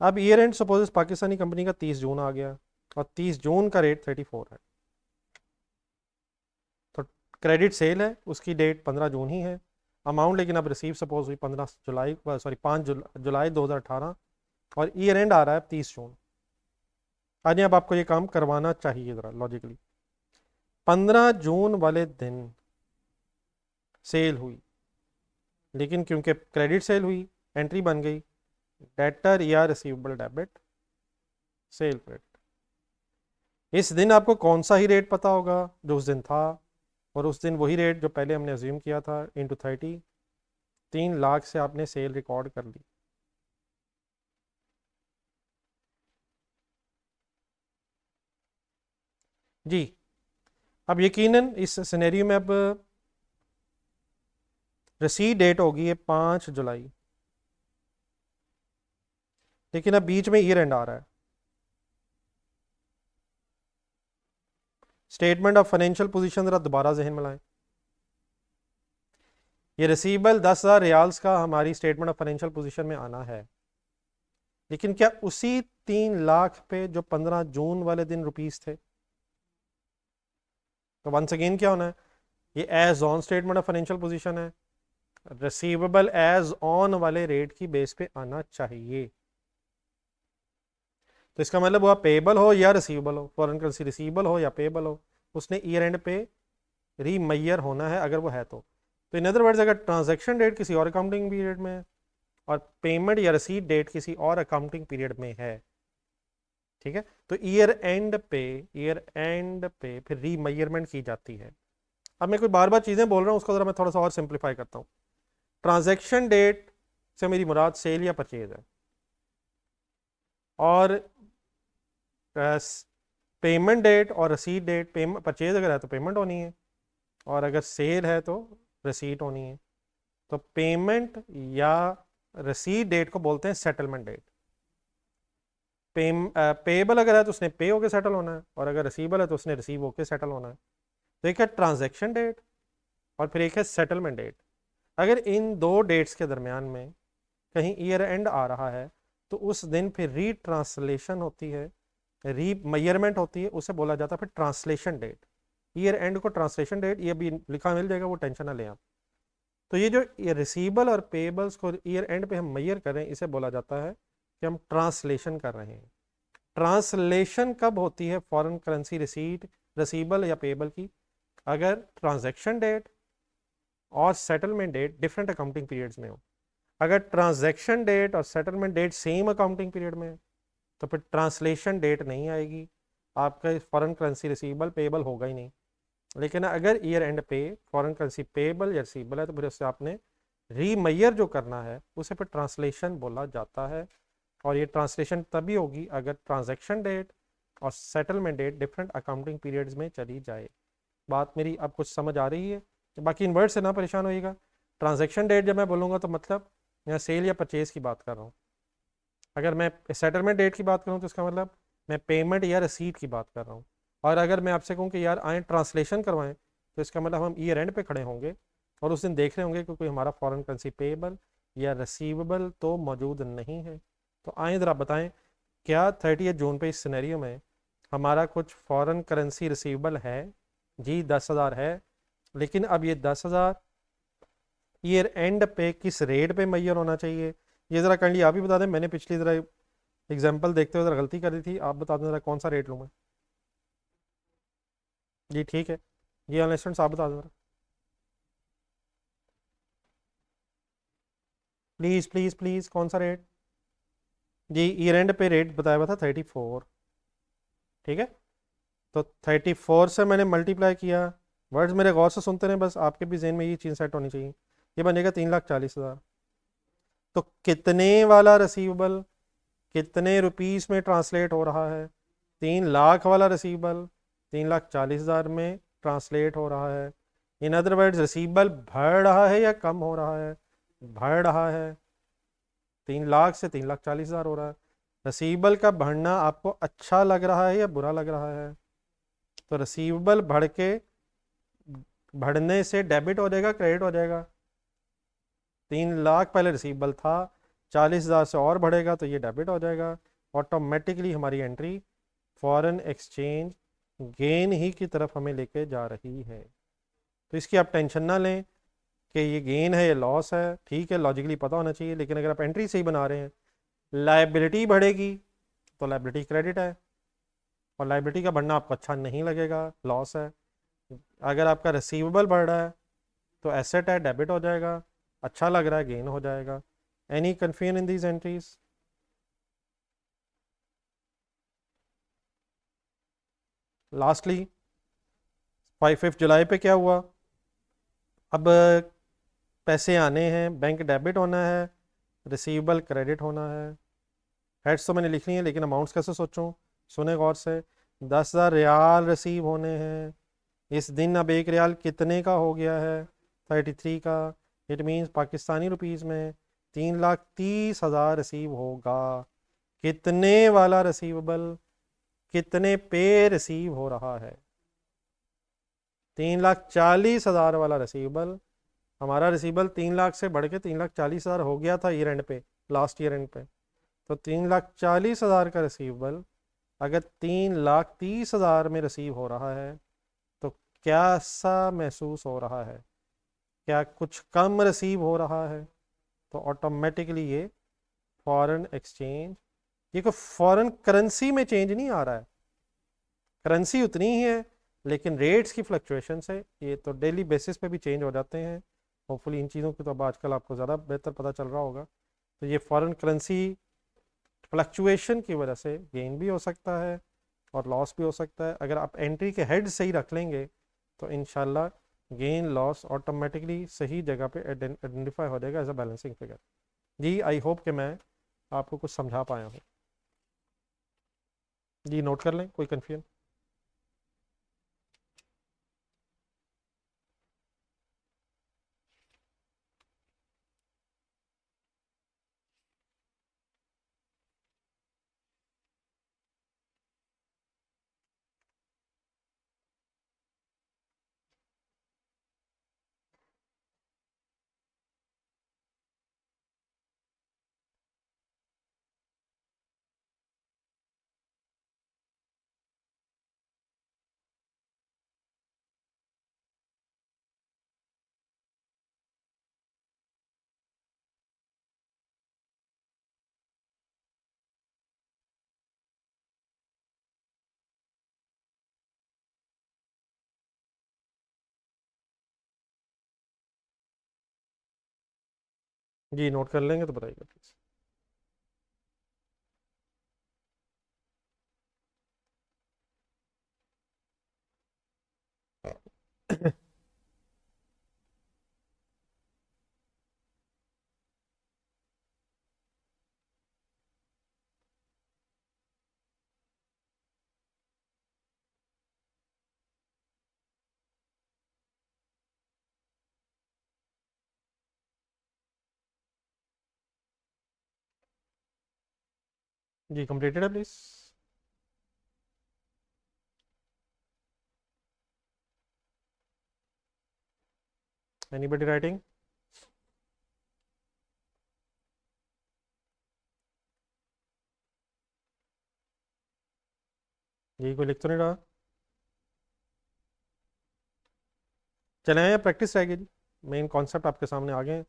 अब year and suppose Pakistani company का 30 जून आ गया और 30 जून का रेट 34 है। तो क्रेडिट सेल है, उसकी डेट 15 जून ही है। अमाउंट लेकिन अब रिसीव सपोज हुई 15 जुलाई, सॉरी 5 जुलाई 2018 और ईयर एंड आ रहा है 30 जून। आज अब आपको ये काम करवाना चाहिए ज़रा लॉजिकली। 15 जून वाले दिन सेल हुई, लेकिन क्योंकि क्रेडिट सेल हुई एंट्री बन गई डेटर या रिसीवेबल डेबिट सेल क्रेडिट। इस दिन आपको कौन सा ही रेट पता होगा जो उस दिन था, और उस दिन वही रेट जो पहले हमने अज्यूम किया था इंटू 30। 3 लाख से आपने सेल रिकॉर्ड कर ली। जी अब यकीनन इस सिनेरियो में अब रिसीट डेट होगी है 5 जुलाई, लेकिन अब बीच में ईयर एंड आ रहा है। स्टेटमेंट ऑफ फाइनेंशियल पोजीशन जरा दोबारा जहन में लाएं। ये रिसीवेबल 10,000 रियाल्स का हमारी स्टेटमेंट ऑफ फाइनेंशियल पोजीशन में आना है, लेकिन क्या उसी 3 लाख पे जो 15 जून वाले दिन रुपीस थे? तो वंस अगेन क्या होना है, ये as on statement of financial position है, रिसीवेबल एज ऑन वाले रेट की बेस पे आना चाहिए। तो इसका मतलब हुआ पेबल हो या रिसीवेबल हो, फॉरेन करेंसी रिसीवेबल हो या पेबल हो, उसने ईयर एंड पे रीमैयर होना है अगर वो है तो इन अदर वर्ड्स अगर ट्रांजैक्शन डेट किसी और अकाउंटिंग पीरियड में है और पेमेंट या रसीद डेट किसी और अकाउंटिंग पीरियड में है, ठीक है, तो ईयर एंड पे फिर रीमैयरमेंट की जाती है। अब मैं कोई बार बार चीज़ें बोल रहा हूँ, उसको ज़रा मैं थोड़ा सा और सिंप्लीफाई करता हूँ। ट्रांजैक्शन डेट से मेरी मुराद सेल या परचेज है, और पेमेंट डेट और रसीद डेट, पेमेंट परचेज अगर है तो पेमेंट होनी है, और अगर सेल है तो रसीट होनी है। तो पेमेंट या रसीद डेट को बोलते हैं सेटलमेंट डेट। पेबल अगर है तो उसने पे होकर सेटल होना है, और अगर रिसीवेबल है तो उसने रिसीव होकर सेटल होना है। तो एक है ट्रांजैक्शन डेट और फिर एक है सेटलमेंट डेट। अगर इन दो डेट्स के दरमियान में कहीं ईयर एंड आ रहा है तो उस दिन फिर रीट्रांसलेशन होती है, रीमयरमेंट होती है, उसे बोला जाता है फिर ट्रांसलेशन डेट। ईयर एंड को ट्रांसलेशन डेट ये भी लिखा मिल जाएगा, वो टेंशन ना लें आप। तो ये जो रिसीवेबल और पेबल्स को ईयर एंड पे हम मैयर कर रहे हैं, इसे बोला जाता है कि हम ट्रांसलेशन कर रहे हैं। ट्रांसलेशन कब होती है फॉरेन करेंसी रिसीट, रिसीवेबल या पेबल की? अगर ट्रांजैक्शन डेट और settlement date different accounting periods में हो। अगर ट्रांजैक्शन डेट और settlement date same accounting period में है तो फिर ट्रांसलेशन डेट नहीं आएगी, आपका फॉरेन करेंसी रिसीवेबल पेबल होगा ही नहीं। लेकिन अगर ईयर एंड पे फॉरेन करेंसी पेबल या रिसीवेबल है तो फिर उससे आपने रीमैयर जो करना है उसे फिर ट्रांसलेशन बोला जाता है। और ये ट्रांसलेशन तभी होगी अगर ट्रांजैक्शन डेट और settlement date different accounting periods में चली जाए। बात मेरी अब कुछ समझ आ रही है? बाकी इन वर्ड से ना परेशान होइएगा। ट्रांजैक्शन डेट जब मैं बोलूँगा तो मतलब यहाँ सेल या परचेज की बात कर रहा हूँ। अगर मैं सेटलमेंट डेट की बात करूँ तो इसका मतलब मैं पेमेंट या रसीद की बात कर रहा हूँ। और अगर मैं आपसे कहूँ कि यार आए ट्रांसलेशन करवाएं तो इसका मतलब हम ईयर एंड पे खड़े होंगे और उस दिन देख रहे होंगे कि कोई हमारा फॉरेन करेंसी पेबल या रिसीवेबल तो मौजूद नहीं है। तो आए ज़रा बताएं, क्या 30 जून पे इस सिनेरियो में हमारा कुछ फॉरेन करेंसी रिसीवेबल है? जी 10,000 है, लेकिन अब ये 10,000 ईयर एंड पे किस रेट पे मैयर होना चाहिए? ये ज़रा काइंडली आप ही बता दें। मैंने पिछली ज़रा एग्जाम्पल देखते हुए ज़रा गलती कर दी थी, आप बता दें ज़रा कौन सा रेट लूँ मैं। जी ठीक है, ये ऑनलाइन स्टूडेंट्स आप बता दें ज़रा। प्लीज़ प्लीज़ प्लीज़, कौन सा रेट? जी ईयर एंड पे रेट बताया हुआ था 34, ठीक है। तो 34 से मैंने मल्टीप्लाई किया। वर्ड्स मेरे गौर से सुनते रहे बस, आपके भी जहन में ये चीज़ सेट होनी चाहिए। ये बनेगा 3,40,000। तो कितने वाला रिसीवेबल कितने रुपीस में ट्रांसलेट हो रहा है? 3 लाख वाला रिसीवेबल 3,40,000 में ट्रांसलेट हो रहा है। इन अदर वर्ड्स रिसीवेबल बढ़ रहा है या कम हो रहा है? बढ़ रहा है। 3 लाख से 3,40,000 हो रहा है। रिसीवेबल का बढ़ना आपको अच्छा लग रहा है या बुरा लग रहा है? तो रिसीवेबल बढ़ने से डेबिट हो जाएगा, क्रेडिट हो जाएगा? 3 लाख पहले रिसीवेबल था, 40,000 से और बढ़ेगा तो ये डेबिट हो जाएगा। ऑटोमेटिकली हमारी एंट्री फॉरेन एक्सचेंज गेन ही की तरफ हमें लेके जा रही है। तो इसकी आप टेंशन ना लें कि ये गेन है या लॉस है, ठीक है, लॉजिकली पता होना चाहिए। लेकिन अगर आप एंट्री सही बना रहे हैं, लाइबिलिटी बढ़ेगी तो लाइबिलिटी क्रेडिट है, और लाइबिलिटी का बढ़ना आपको अच्छा नहीं लगेगा, लॉस है। अगर आपका रिसीवेबल बढ़ रहा है तो एसेट है, डेबिट हो जाएगा। अच्छा लग रहा है, गेन हो जाएगा। Any confusion in these entries? Lastly 5 जुलाई पे क्या हुआ? अब पैसे आने हैं, बैंक डेबिट होना है, रिसीवेबल क्रेडिट होना है। हेड्स तो मैंने लिख ली है, लेकिन अमाउंट्स कैसे सोचूं? सुने गौर से। 10,000 रियाल रिसीव होने हैं इस दिन। अब एक रियाल कितने का हो गया है? 33 का। इट मीन्स पाकिस्तानी रुपीज़ में 3,30,000 रिसीव होगा। कितने वाला रिसीवेबल कितने पे रिसीव हो रहा है? 3,40,000 वाला रिसीवेबल। हमारा रिसीवेबल 3 लाख से बढ़ के 3,40,000 हो गया था ईयर एंड पे, लास्ट ईयर एंड पे। तो 3,40,000 का रिसीवेबल अगर 3,30,000 में रिसीव हो रहा है तो क्या सा महसूस हो रहा है? क्या कुछ कम रिसीव हो रहा है? तो ऑटोमेटिकली ये फॉरेन एक्सचेंज, ये कोई फॉरेन करेंसी में चेंज नहीं आ रहा है, करेंसी उतनी ही है, लेकिन रेट्स की फ्लक्चुएशन से ये तो डेली बेसिस पे भी चेंज हो जाते हैं। होपफुली इन चीज़ों की तो अब आजकल आपको ज़्यादा बेहतर पता चल रहा होगा। तो ये फॉरेन करेंसी फ्लक्चुएशन की वजह से गेन भी हो सकता है और लॉस भी हो सकता है। अगर आप एंट्री के हेड सही रख लेंगे तो इनशाला गेन लॉस ऑटोमेटिकली सही जगह पे आइडेंटिफाई हो जाएगा एज अ बैलेंसिंग फिगर। जी आई होप कि मैं आपको कुछ समझा पाया हूँ। जी नोट कर लें, कोई कन्फ्यूजन? जी नोट कर लेंगे तो बताइएगा प्लीज़। जी कंप्लीटेड है प्लीज़। Anybody writing? जी कोई लिख तो नहीं रहा? चले आए, प्रैक्टिस रहेगी जी। मेन कॉन्सेप्ट आपके सामने आ गए हैं।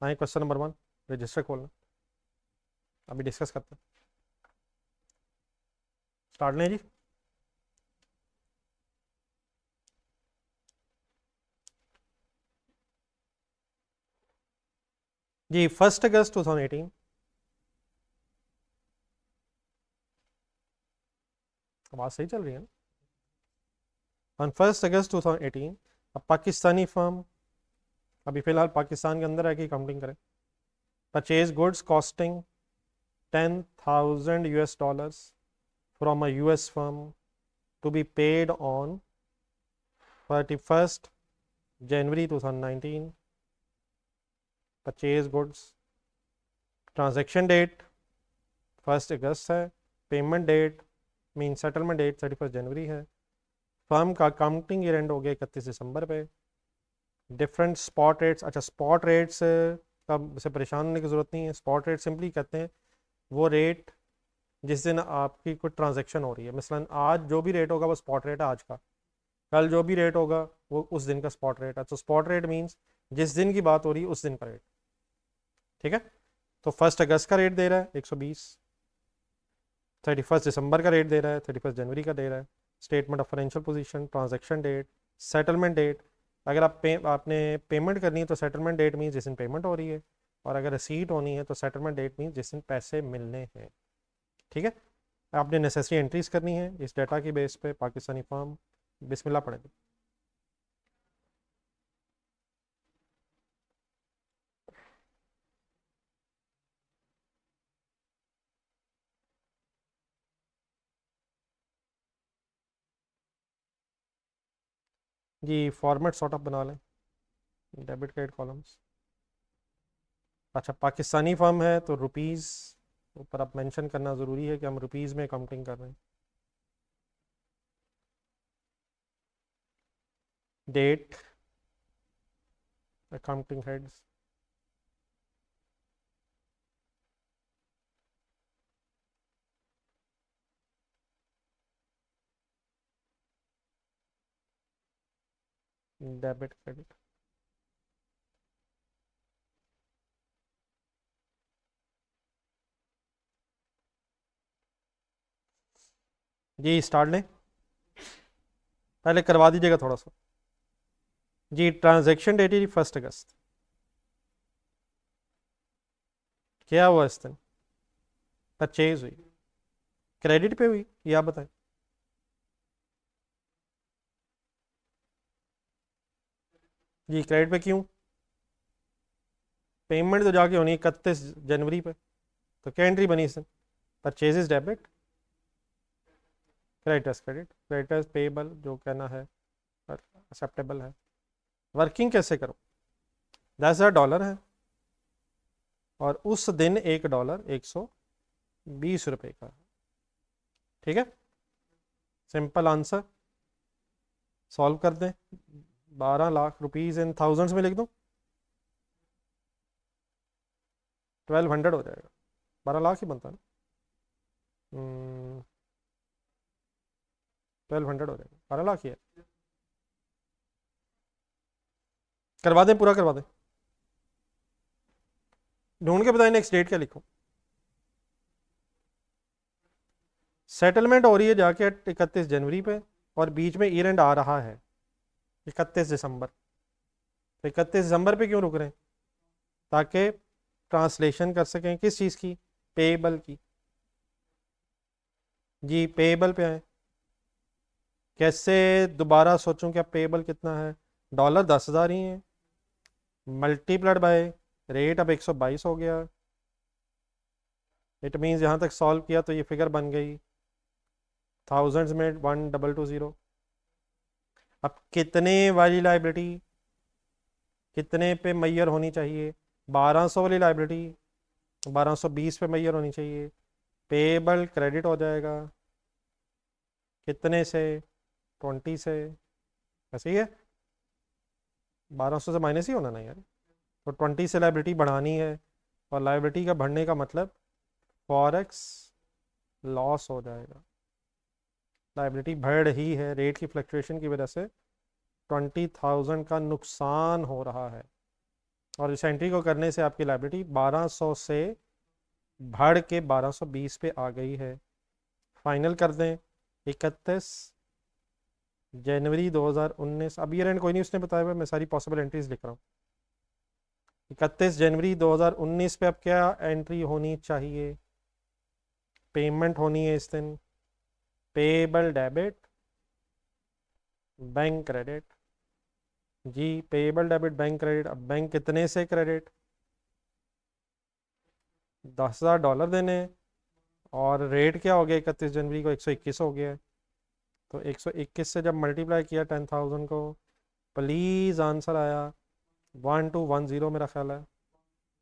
आए क्वेश्चन नंबर 1, रजिस्टर खोलना, अभी डिस्कस करते हैं। स्टार्ट लें जी। जी 1 अगस्त 2018, आवाज़ सही चल रही है ना? ऑन 1 अगस्त 2018 अब पाकिस्तानी फर्म, अभी फ़िलहाल पाकिस्तान के अंदर है कि काउंटिंग करें, purchase goods costing $10,000 from a US firm to be paid on 31 January 2019, purchase goods, transaction date 1 अगस्त है, payment date mean settlement date 31 जनवरी है, फर्म का काउंटिंग ईयर एंड हो गया 31 दिसंबर पे, डिफरेंट स्पॉट रेट्स, अच्छा स्पॉट रेट्स का से परेशान होने की ज़रूरत नहीं है, स्पॉट रेट सिंपली कहते हैं वो रेट जिस दिन आपकी कोई ट्रांजैक्शन हो रही है, मसलन आज जो भी रेट होगा वो स्पॉट रेट है आज का, कल जो भी रेट होगा वो उस दिन का स्पॉट रेट है, तो स्पॉट रेट मीन्स जिस दिन की बात हो रही है उस दिन का रेट, ठीक है। तो 1 अगस्त का रेट दे रहा है 120, 31 दिसंबर का रेट दे रहा है, 31 जनवरी का दे रहा है, statement of financial position, transaction date, settlement date, अगर आपने पेमेंट करनी है तो सेटलमेंट डेट मीन्स जिस दिन पेमेंट हो रही है, और अगर रिसीट होनी है तो सेटलमेंट डेट मीन्स जिस दिन पैसे मिलने हैं, ठीक है। आपने नेसेसरी एंट्रीज करनी है इस डाटा की बेस पे, पाकिस्तानी फर्म, बिस्मिल्लाह पढ़ेंगे। जी फॉर्मेट सॉर्ट ऑफ बना लें, डेबिट क्रेडिट कॉलम्स, अच्छा पाकिस्तानी फर्म है तो रुपीज़ ऊपर आप मेंशन करना ज़रूरी है कि हम रुपीज़ में काउंटिंग कर रहे हैं, date, accounting heads, debit credit, जी स्टार्ट लें, पहले करवा दीजिएगा थोड़ा सा। जी ट्रांजैक्शन डेट है 1 अगस्त, क्या हुआ इस दिन? परचेज हुई, क्रेडिट पे हुई, ये आप बताएं। जी क्रेडिट पे क्यों? पेमेंट तो जाके होनी है 31 जनवरी पे, तो क्या एंट्री बनी इस दिन? Purchases debit, creditors credit, creditors payable जो कहना है एक्सेप्टेबल है। वर्किंग कैसे करो? $10,000 है और उस दिन $1 120 का है, ठीक है। सिंपल आंसर सॉल्व कर दें, 12 लाख रुपीज़ इन थाउजेंड्स में लिख दूं, 1200 हो जाएगा, 12 लाख ही बनता है ना, 1200 हो जाएगा, 12 लाख ही है। करवा दें, पूरा करवा दें, ढूंढ के बताएं नेक्स्ट डेट क्या लिखूं। सेटलमेंट हो रही है जाके 31 जनवरी पे, और बीच में ईयर एंड आ रहा है 31 दिसंबर, तो 31 दिसंबर पे क्यों रुक रहे हैं? ताकि ट्रांसलेशन कर सकें किस चीज़ की? पेएबल की। जी पेएबल पे आए, कैसे दोबारा सोचूं क्या पेएबल कितना है? $10,000 ही है, मल्टीप्लाइड बाय रेट अब 122 हो गया, इट मीन्स यहाँ तक सॉल्व किया तो ये फिगर बन गई थाउजेंड्स में 1220। अब कितने वाली लाइबिलिटी कितने पे मैयर होनी चाहिए? 1200 वाली लाइबिलिटी 1220 पे मैयर होनी चाहिए, पेएबल क्रेडिट हो जाएगा कितने से? 20 से, ऐसे ही है, 1200 से माइनस ही होना ना यार, तो 20 से लाइबिलिटी बढ़ानी है, और लाइबिलिटी का बढ़ने का मतलब फॉरेक्स लॉस हो जाएगा, लाइबिलिटी बढ़ रही है रेट की फ्लक्चुएशन की वजह से, 20,000 का नुकसान हो रहा है, और इस एंट्री को करने से आपकी लाइबिलिटी 1200 से बढ़ के 1220 पे आ गई है। फाइनल कर दें, 31 जनवरी 2019, अब ईयर एंड कोई नहीं उसने बताया हुआ, मैं सारी पॉसिबल एंट्रीज लिख रहा हूँ, 31 जनवरी 2019 पे अब क्या एंट्री होनी चाहिए? पेमेंट होनी है इस दिन। Payable debit, bank credit. जी, पेएबल डेबिट, बैंक क्रेडिट। अब बैंक कितने से क्रेडिट? $10,000 देने हैं। और रेट क्या हो गया 31 जनवरी को? 121 हो गया है। तो 121 से जब मल्टीप्लाई किया 10,000 को, प्लीज़ आंसर आया 1210 मेरा ख्याल है,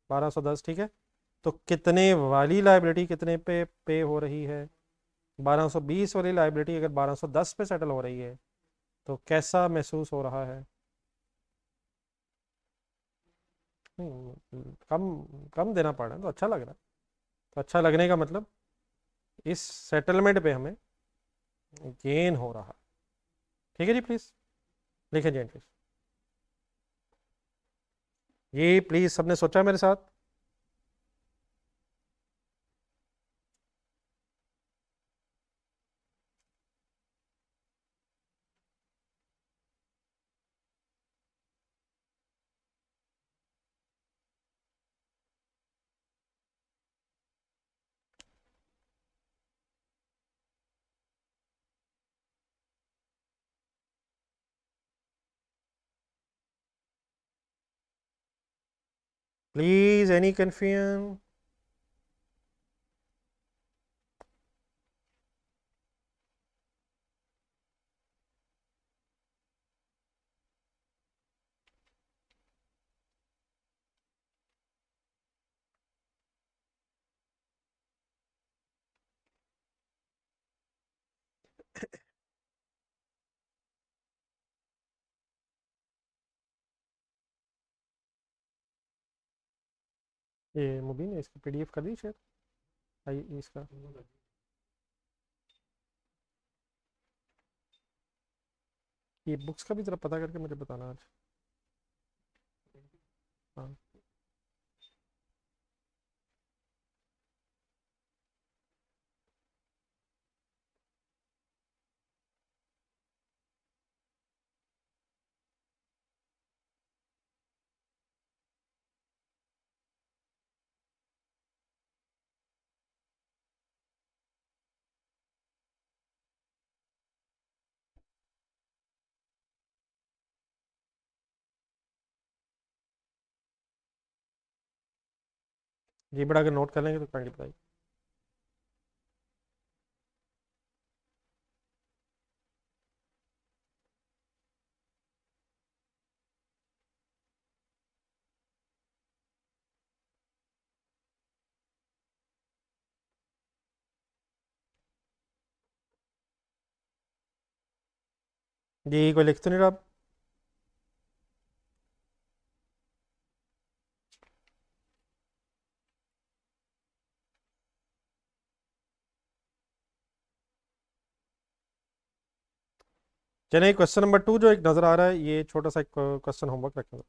1210। ठीक है, तो कितने वाली लाइबिलिटी कितने पे हो रही है? 1220 वाली लाइबिलिटी अगर 1210 पे सेटल हो रही है तो कैसा महसूस हो रहा है? कम कम देना पड़ रहा है तो अच्छा लग रहा है। तो अच्छा लगने का मतलब इस सेटलमेंट पे हमें गेन हो रहा है। ठीक है जी, प्लीज़ लिखें जी प्लीज़। ये प्लीज़ सबने सोचा मेरे साथ? Please any confusion? ये मुबीन है, इसकी पीडीएफ कर दी शेयर? इसका ये बुक्स का भी ज़रा पता करके मुझे बताना आज। हाँ, जी बड़ा अगर नोट कर लेंगे तो काइंडली बताइए। जी कोई लिख तो नहीं रहा आप? चलिए, क्वेश्चन नंबर 2 जो एक नज़र आ रहा है, ये छोटा सा एक क्वेश्चन होमवर्क रखें।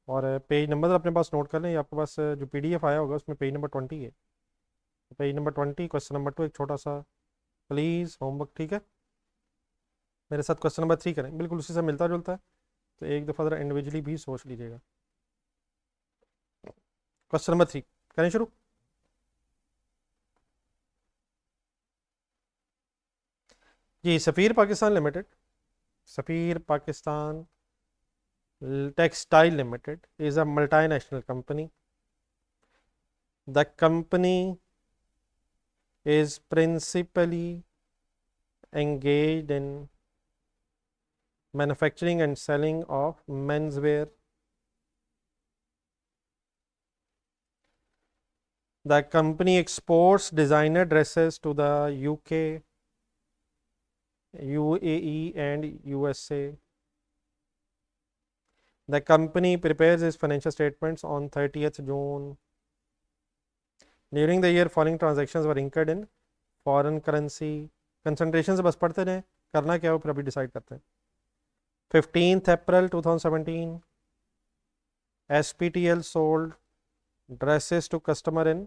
और पेज नंबर अपने पास नोट कर लें। ये आपके पास जो पीडीएफ आया होगा उसमें पेज नंबर 20 है। पेज नंबर 20 क्वेश्चन नंबर 2 एक छोटा सा प्लीज़ होमवर्क। ठीक है, मेरे साथ क्वेश्चन नंबर 3 करें, बिल्कुल उसी से मिलता जुलता है, तो एक दफ़ा ज़रा इंडिविजुअली भी सोच लीजिएगा। क्वेश्चन नंबर 3 करें शुरू। जी, Safeer Pakistan limited, Safeer Pakistan textile limited is a multinational company. The company is principally engaged in manufacturing and selling of menswear. The company exports designer dresses to the UK, UAE, and USA. The company prepares its financial statements on 30th June. During the year, following transactions were incurred in foreign currency. Concentration से बस पढ़ते रहें, करना क्या हो फिर अभी decide करते हैं। 15th April 2017, SPTL sold dresses to customer in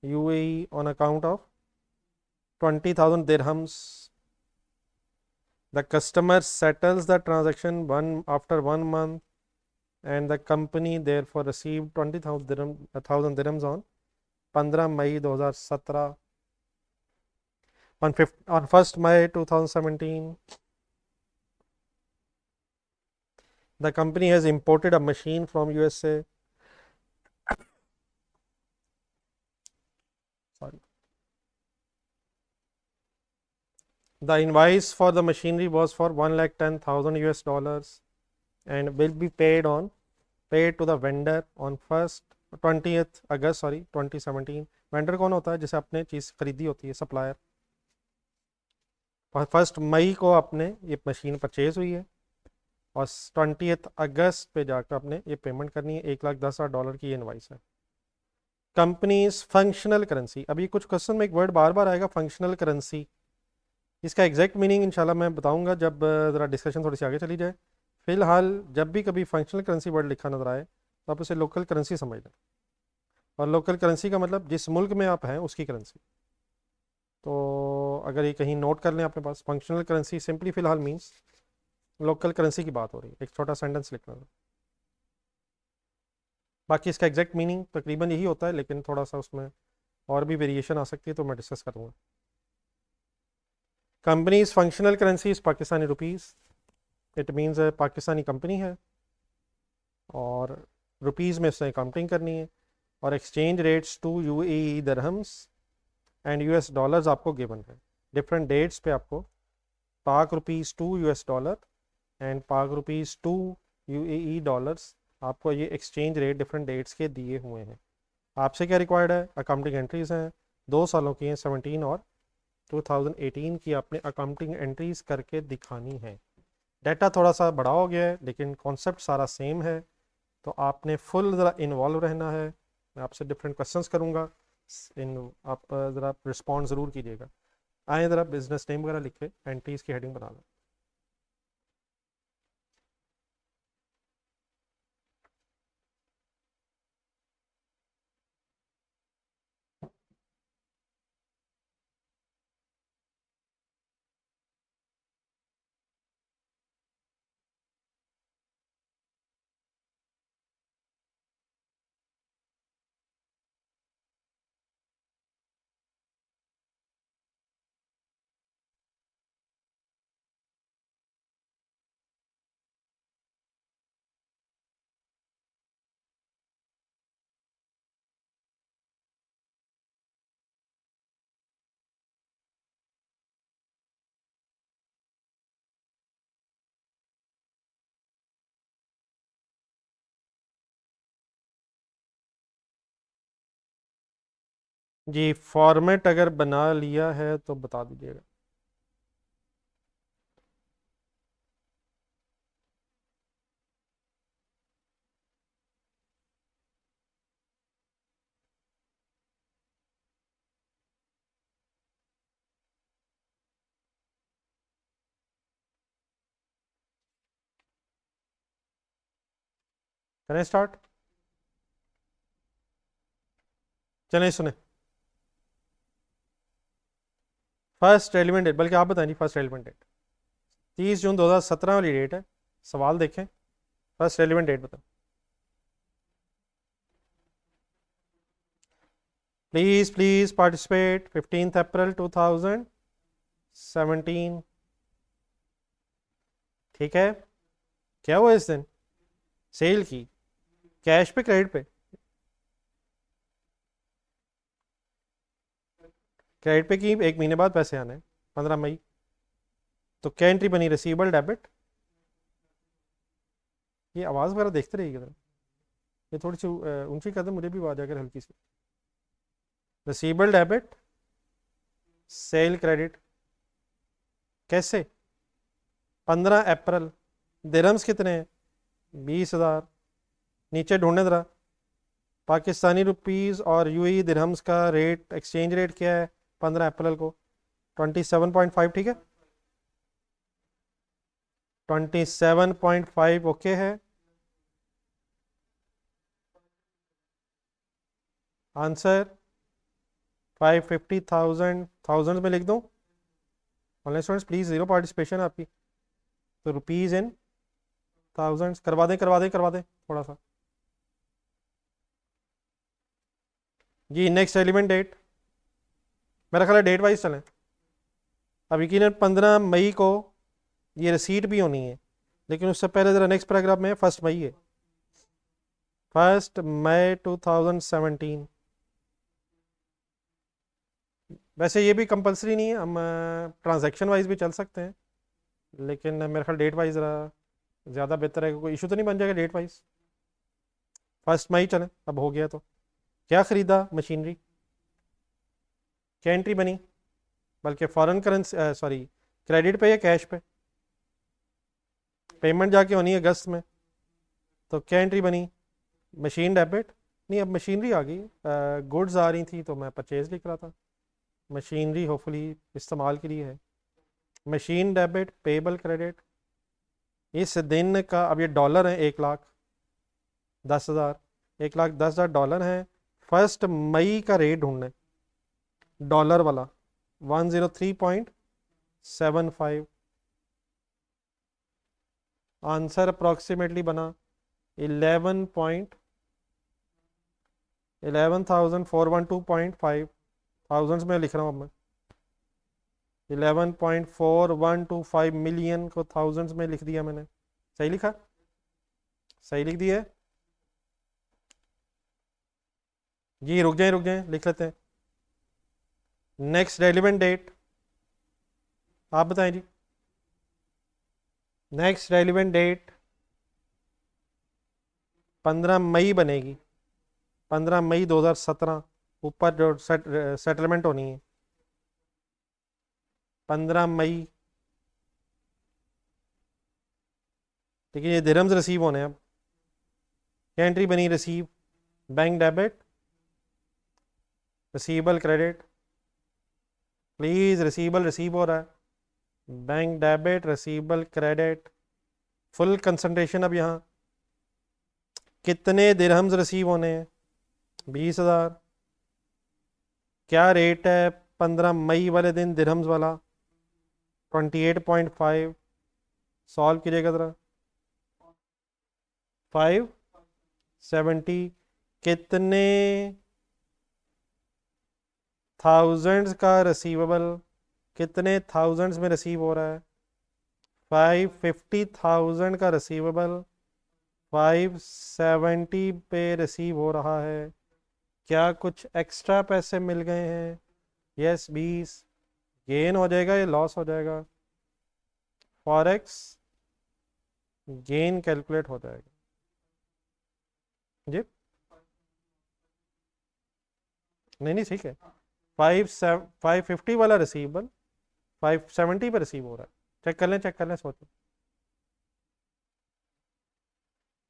UAE on account of 20,000 dirhams. The customer settles the transaction after 1 month. and the company therefore received 20,000 dirhams on 15 May 2017 on 1st May 2017 the company has imported a machine from USA. Sorry. The invoice for the machinery was for 1,10,000 US dollars and will be paid to the vendor on 20th August 2017. Vendor कौन होता है? जिसे आपने चीज़ खरीदी होती है, supplier. 1 मई को आपने ये मशीन परचेज हुई है और 20th अगस्त पे जाकर आपने ये पेमेंट करनी है। 1,10,000 की ये इनवाइस है। कंपनीज फंक्शनल करेंसी, अभी कुछ क्वेश्चन में एक वर्ड बार बार आएगा, फंक्शनल करेंसी। इसका एग्जैक्ट मीनिंग इंशाल्लाह मैं बताऊंगा जब ज़रा डिस्कशन थोड़ी सी आगे चली जाए। फिलहाल जब भी कभी फंक्शनल करेंसी वर्ड लिखा नजर आए तो आप उसे लोकल करेंसी समझ लें, और लोकल करेंसी का मतलब जिस मुल्क में आप हैं उसकी करेंसी। तो अगर ये कहीं नोट कर लें अपने पास, फंक्शनल करेंसी सिंपली फिलहाल मीन्स लोकल करेंसी की बात हो रही है। एक छोटा सेंटेंस लिखना था, बाकी इसका एग्जैक्ट मीनिंग तकरीबन यही होता है, लेकिन थोड़ा सा उसमें और भी वेरिएशन आ सकती है, तो मैं डिस्कस करूँगा। Company's functional currency is Pakistani rupees, it means Pakistani company है और रुपीज़ में उसने काउंटिंग करनी है, और exchange rates to UAE dirhams and US dollars आपको गिवन है। डिफरेंट डेट्स पे आपको Pak rupees to US dollar and Pak rupees to UAE dollars, आपको ये एक्सचेंज रेट डिफरेंट डेट्स के दिए हुए हैं। आपसे क्या रिक्वायर्ड है? अकाउंटिंग एंट्रीज हैं 2 सालों की हैं, 17 और 2018 की आपने अकाउंटिंग एंट्रीज करके दिखानी है। डाटा थोड़ा सा बड़ा हो गया है लेकिन कॉन्सेप्ट सारा सेम है, तो आपने फुल ज़रा इन्वॉल्व रहना है। मैं आपसे डिफरेंट क्वेश्चंस करूँगा, आप ज़रा रिस्पॉन्ड ज़रूर कीजिएगा। आए ज़रा बिजनेस नेम वगैरह लिख के एंट्रीज की हेडिंग बना लें। जी, फॉर्मेट अगर बना लिया है तो बता दीजिएगा। करें स्टार्ट? चलें सुने। फर्स्ट रेलिवेंट डेट, बल्कि आप बताएं जी फर्स्ट रेलिवेंट डेट। 30 जून 2017 वाली डेट है। सवाल देखें, फर्स्ट रेलिवेंट डेट बताओ प्लीज़। Please participate. 15 अप्रैल 2017। ठीक है, क्या हुआ इस दिन? सेल की, कैश पे क्रेडिट पे? क्रेडिट पे की, 1 महीने बाद पैसे आने हैं 15 मई। तो क्या एंट्री बनी? Receivable debit. ये आवाज़ वगैरह देखते रहिए किधर, ये थोड़ी सी ऊंची कर दे, मुझे भी आवाज़ आकर हल्की सी। Receivable debit, sale credit. कैसे? 15 अप्रैल। दिरहम्स कितने हैं? 20,000। नीचे ढूंढने जरा, पाकिस्तानी रुपीज़ और यूएई दिरहम्स का रेट, एक्सचेंज रेट क्या है 15 अप्रैल को? 27.5। ठीक है, 27.5 ओके है। आंसर 550,000, थाउजेंड में लिख दूं? Online students please, zero participation आपकी। तो रुपीज़ इन थाउजेंड्स करवा दें, करवा दें, करवा दें, थोड़ा सा। जी नेक्स्ट एलिमेंट डेट, मेरा ख्याल है डेट वाइज चलें। अब यकीनन 15 मई को ये रिसीट भी होनी है, लेकिन उससे पहले ज़रा नेक्स्ट पैराग्राफ में 1 मई है, 1 मई 2017। वैसे ये भी कंपलसरी नहीं है, हम ट्रांजैक्शन वाइज भी चल सकते हैं, लेकिन मेरे ख्याल डेट वाइज ज़रा ज़्यादा बेहतर है, कोई इशू तो नहीं बन जाएगा डेट वाइज। 1 मई चलें, अब हो गया तो। क्या ख़रीदा? मशीनरी। क्या एंट्री बनी? बल्कि फॉरेन करेंसी, सॉरी, क्रेडिट पे या कैश पे? पेमेंट जाके होनी है अगस्त में, तो क्या एंट्री बनी? Machine debit. नहीं, अब मशीनरी आ गई, गुड्स आ रही थी तो मैं परचेज लिख रहा था। मशीनरी होपफुली इस्तेमाल के लिए है। Machine debit, payable credit. इस दिन का, अब ये डॉलर है 1,10,000, 1,10,000 डॉलर हैं। 1 मई का रेट ढूंढना है, डॉलर वाला 103.75। आंसर अप्रॉक्सीमेटली बना 11,412.5। थाउजेंड्स में लिख रहा हूँ अब मैं, 11.4125 मिलियन को थाउजेंड्स में लिख दिया मैंने। सही लिखा? सही लिख दिया है जी। रुक जाए रुक जाए, लिख लेते हैं। नेक्स्ट रेलिवेंट डेट आप बताएं जी। नेक्स्ट रेलिवेंट डेट 15 मई बनेगी, 15 मई 2017, ऊपर जो सेटलमेंट होनी है 15 मई। लेकिन ये दिरहम्स रिसीव होने हैं अब। क्या एंट्री बनी? Receive, bank debit, receivable credit. Please, receivable receive हो रहा है, bank debit, receivable credit, full concentration. अब यहाँ कितने दिरहम्स रिसीव होने हैं? 20,000। क्या रेट है 15 मई वाले दिन दिरहम्स वाला? 28.5। सॉल्व कीजिएगा ज़रा। 570। कितने थाउजेंड्स का रिसीवेबल, कितने थाउजेंड्स में रिसीव हो रहा है? 550,000 का रिसीवेबल 570 पे रिसीव हो रहा है। क्या कुछ एक्स्ट्रा पैसे मिल गए हैं? यस 20। गेन हो जाएगा या लॉस हो जाएगा? फॉरेक्स गेन कैलकुलेट हो जाएगा जी। नहीं नहीं, ठीक है। 550 वाला रिसीवेबल 570 पे रिसीव हो रहा है। चेक कर लें, चेक कर लें, सोच लें।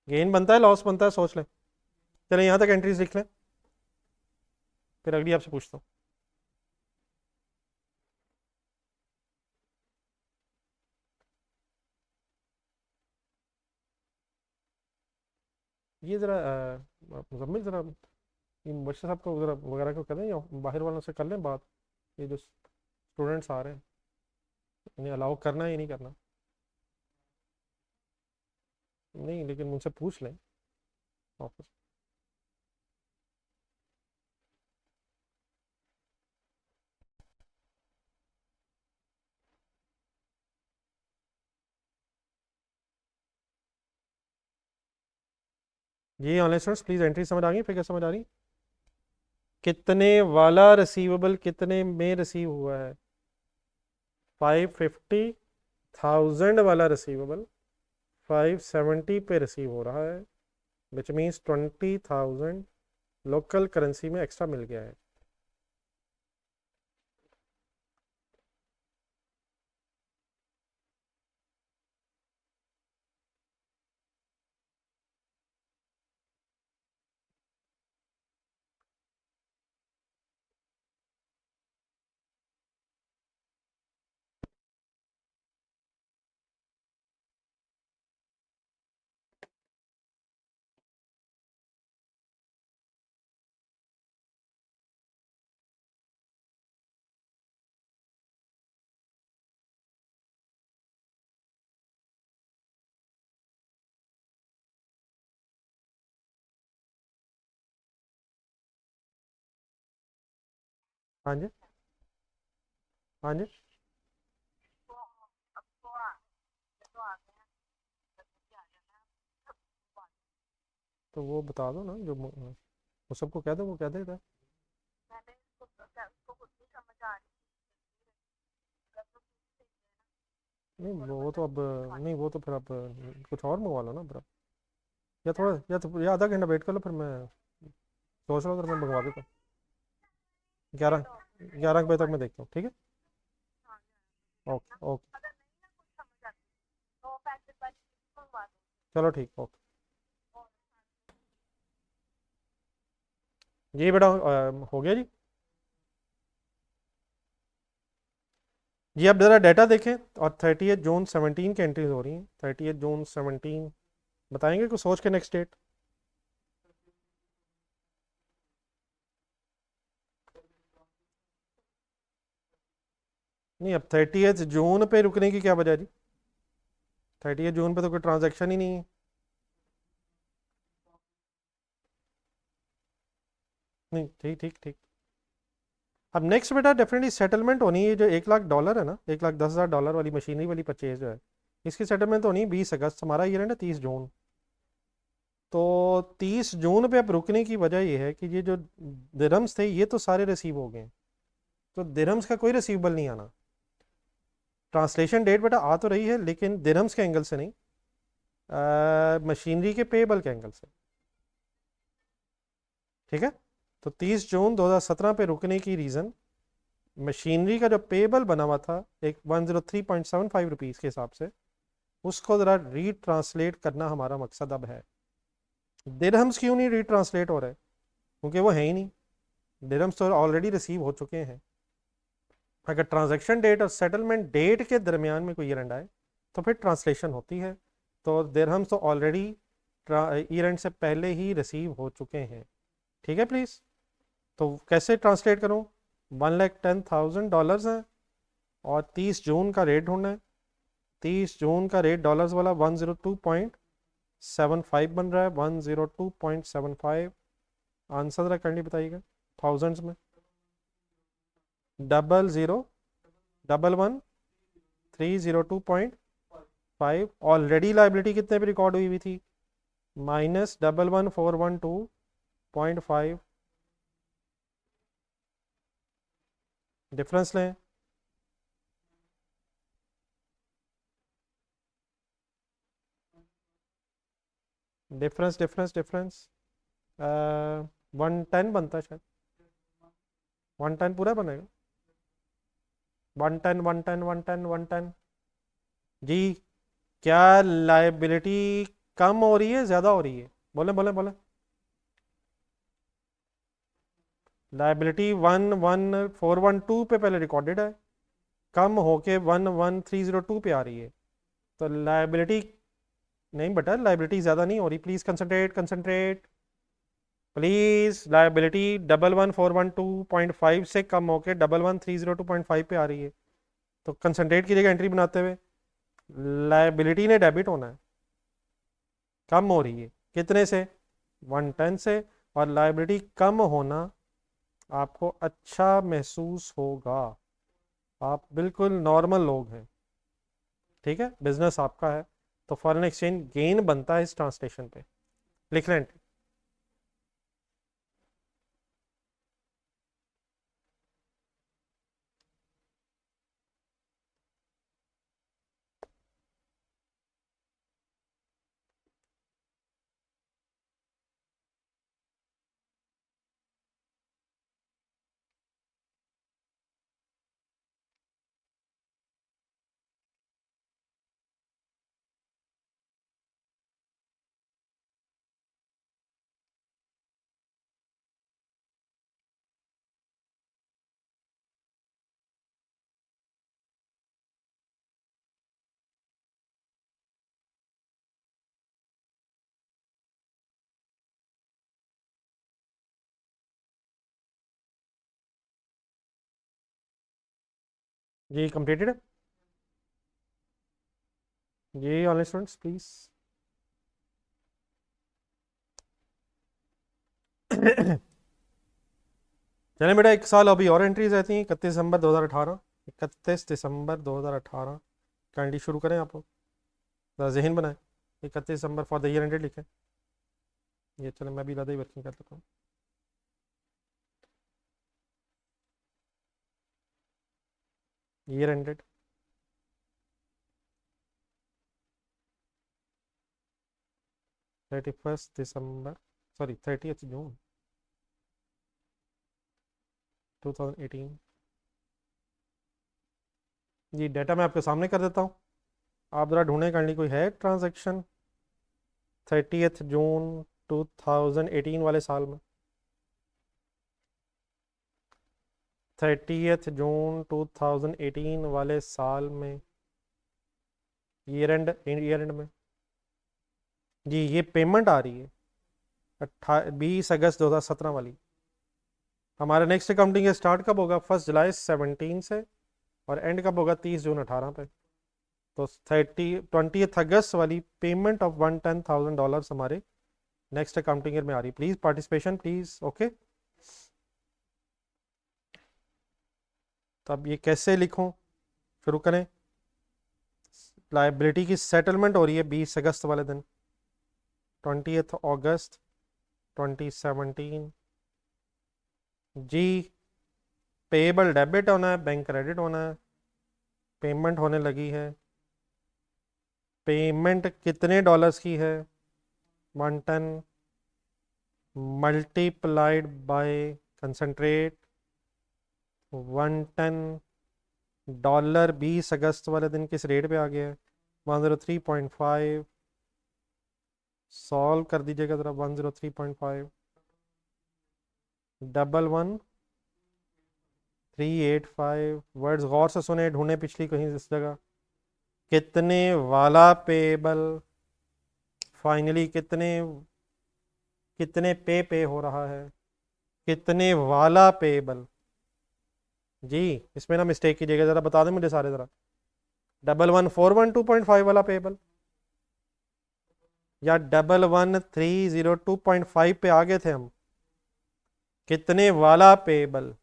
गेन बनता है, लॉस बनता है, सोच लें। चलें यहाँ तक एंट्रीज लिख लें, फिर अगली आपसे पूछता हूँ। ये ज़रा मुजम्मिल ज़रा ये मुबशर साहब को ज़रा वगैरह को कर दें, या बाहर वालों से कर लें बात। ये जो स्टूडेंट्स आ रहे हैं, इन्हें अलाउ करना है या नहीं करना? नहीं, लेकिन मुझसे पूछ लें वापस। ये ऑनलाइन स्टूडेंट्स प्लीज़, एंट्री समझ आ गई, फिर क्या समझ आ रही? कितने वाला रिसीवेबल कितने में रिसीव हुआ है? 550,000 वाला रिसीवेबल 570 पे रिसीव हो रहा है, विच मीन्स 20,000 लोकल करेंसी में एक्स्ट्रा मिल गया है। हाँ जी, हाँ जी। तो वो बता दो ना, जो वो सबको कह दो, वो कह देगा। नहीं वो तो अब, नहीं वो तो फिर आप कुछ और मंगवा लो ना फिर आप। या थोड़ा, या आधा घंटा वेट कर लो, फिर मैं सोच रहा हूँ, फिर मैं मंगवा देता हूँ। 11 बजे तक मैं देखता हूँ, ठीक है। Okay okay. चलो ठीक, ओके। जी बेटा, हो गया जी। जी आप ज़रा डाटा देखें, और 30 जून 17 की एंट्रीज हो रही हैं, 30 जून 17। बताएंगे कुछ सोच के नेक्स्ट डेट। नहीं, अब 30 जून पे रुकने की क्या वजह जी? 30 जून पे तो कोई ट्रांजैक्शन ही नहीं है। नहीं, ठीक ठीक ठीक। अब नेक्स्ट बेटा डेफिनेटली सेटलमेंट होनी है, जो $1 लाख है ना, $1,10,000 वाली मशीनरी वाली परचेज जो है, इसकी सेटलमेंट होनी है 20 अगस्त, हमारा ये है ना 30 जून। तो 30 जून पे अब रुकने की वजह ये है कि ये जो दिरहम्स थे ये तो सारे रिसीव हो गए, तो दिरहम्स का कोई रिसीवेबल नहीं आना। ट्रांसलेशन डेट बेटा आ तो रही है, लेकिन दिरहम्स के एंगल से नहीं, मशीनरी के पेबल के एंगल से। ठीक है। तो 30 जून 2017 पे रुकने की रीज़न, मशीनरी का जो पेबल बना हुआ था एक 103.75 रुपीज़ के हिसाब से, उसको ज़रा रीट्रांसलेट करना हमारा मकसद अब है। दिरहम्स क्यों नहीं रीट्रांसलेट हो रहे? क्योंकि वो है ही नहीं, दिरहम्स तो ऑलरेडी रिसीव हो चुके हैं। अगर ट्रांजैक्शन डेट और सेटलमेंट डेट के दरमियान में कोई ईयर एंड आए तो फिर ट्रांसलेशन होती है। तो दिरहम्स तो ऑलरेडी ईयर एंड से पहले ही रिसीव हो चुके हैं। ठीक है प्लीज़। तो कैसे ट्रांसलेट करूँ? $1,10,000 है, और 30 जून का रेट ढूंढना है। 30 जून का रेट डॉलर्स वाला 102.75 बन रहा है, 102.75। आंसर ज़रा करनी बताइएगा थाउजेंड्स में। 001132.5। ऑलरेडी लाइबिलिटी कितने पे रिकॉर्ड हुई हुई थी? -11412.5। डिफरेंस लें। डिफरेंस डिफरेंस डिफरेंस 110 बनता है शायद। 110 पूरा बनेगा। 110 110 110 110। जी, क्या लाइबिलिटी कम हो रही है, ज़्यादा हो रही है? बोले बोले बोले। लाइबिलिटी 11412 पे पहले रिकॉर्डेड है, कम होके 11302 पे आ रही है। तो लाइबिलिटी, नहीं बेटा लाइबिलिटी ज़्यादा नहीं हो रही, please concentrate concentrate. Please, liability 11412.5 से कम होके 11302.5 पे आ रही है। तो कंसंट्रेट की जगह एंट्री बनाते हुए, लाइबिलिटी ने डेबिट होना है, कम हो रही है कितने से? 110 से। और लाइबिलिटी कम होना आपको अच्छा महसूस होगा, आप बिल्कुल नॉर्मल लोग हैं। ठीक है, बिजनेस आपका है, तो फॉरेन एक्सचेंज गेन बनता है इस ट्रांसलेशन पे। लिख लें। जी कंप्लीटेड है। जी ऑनलाइन स्टूडेंट्स प्लीज। चलें बेटा, एक साल अभी और एंट्रीज रहती हैं। 31 दिसंबर 2018, 31 दिसंबर 2018 काइंडली शुरू करें आप लोग, ज़रा जहन बनाएं। 31 दिसंबर फॉर द ईयर एंडेड लिखें। ये चलें, मैं भी ज़्यादा ही वर्किंग कर लेता हूँ। ईयर एंडेड 31 दिसंबर, सॉरी 30 जून 2018। जी डाटा मैं आपके सामने कर देता हूँ, आप ज़रा ढूंढें काइंडली कोई है ट्रांजैक्शन 30 जून 2018 वाले साल में। 30 जून 2018 वाले साल में ईयर एंड में जी ये पेमेंट आ रही है 20 अगस्त 2017 वाली। हमारा नेक्स्ट अकाउंटिंग स्टार्ट कब होगा? 1 जुलाई 2017 से, और एंड कब होगा? 30 जून 2018 पे। तो 20 अगस्त वाली पेमेंट ऑफ $110,000 हमारे नेक्स्ट अकाउंटिंग ईयर में आ रही। Please participation please. ओके, तो अब ये कैसे लिखूं? शुरू करें। लाइबिलिटी की सेटलमेंट हो रही है 20 अगस्त वाले दिन, 20 अगस्त 2017 जी। पेएबल डेबिट होना है, बैंक क्रेडिट होना है। पेमेंट होने लगी है। पेमेंट कितने डॉलर्स की है? 110 मल्टीप्लाइड बाय कंसंट्रेट 110 $20 वाले दिन किस रेट पे आ गया है? 103.5। सॉल्व कर दीजिएगा ज़रा। 103.5 11,385 वर्ड्स गौर से सुने, ढूंढे पिछली कहीं इस जगह। कितने वाला पेबल, फाइनली कितने कितने पे हो रहा है? कितने वाला पेबल जी, इसमें ना मिस्टेक कीजिएगा, ज़रा बता दें मुझे सारे ज़रा। 11,412.5 वाला पेबल, या 11,302.5 पे आ गए थे हम? कितने वाला पेबल?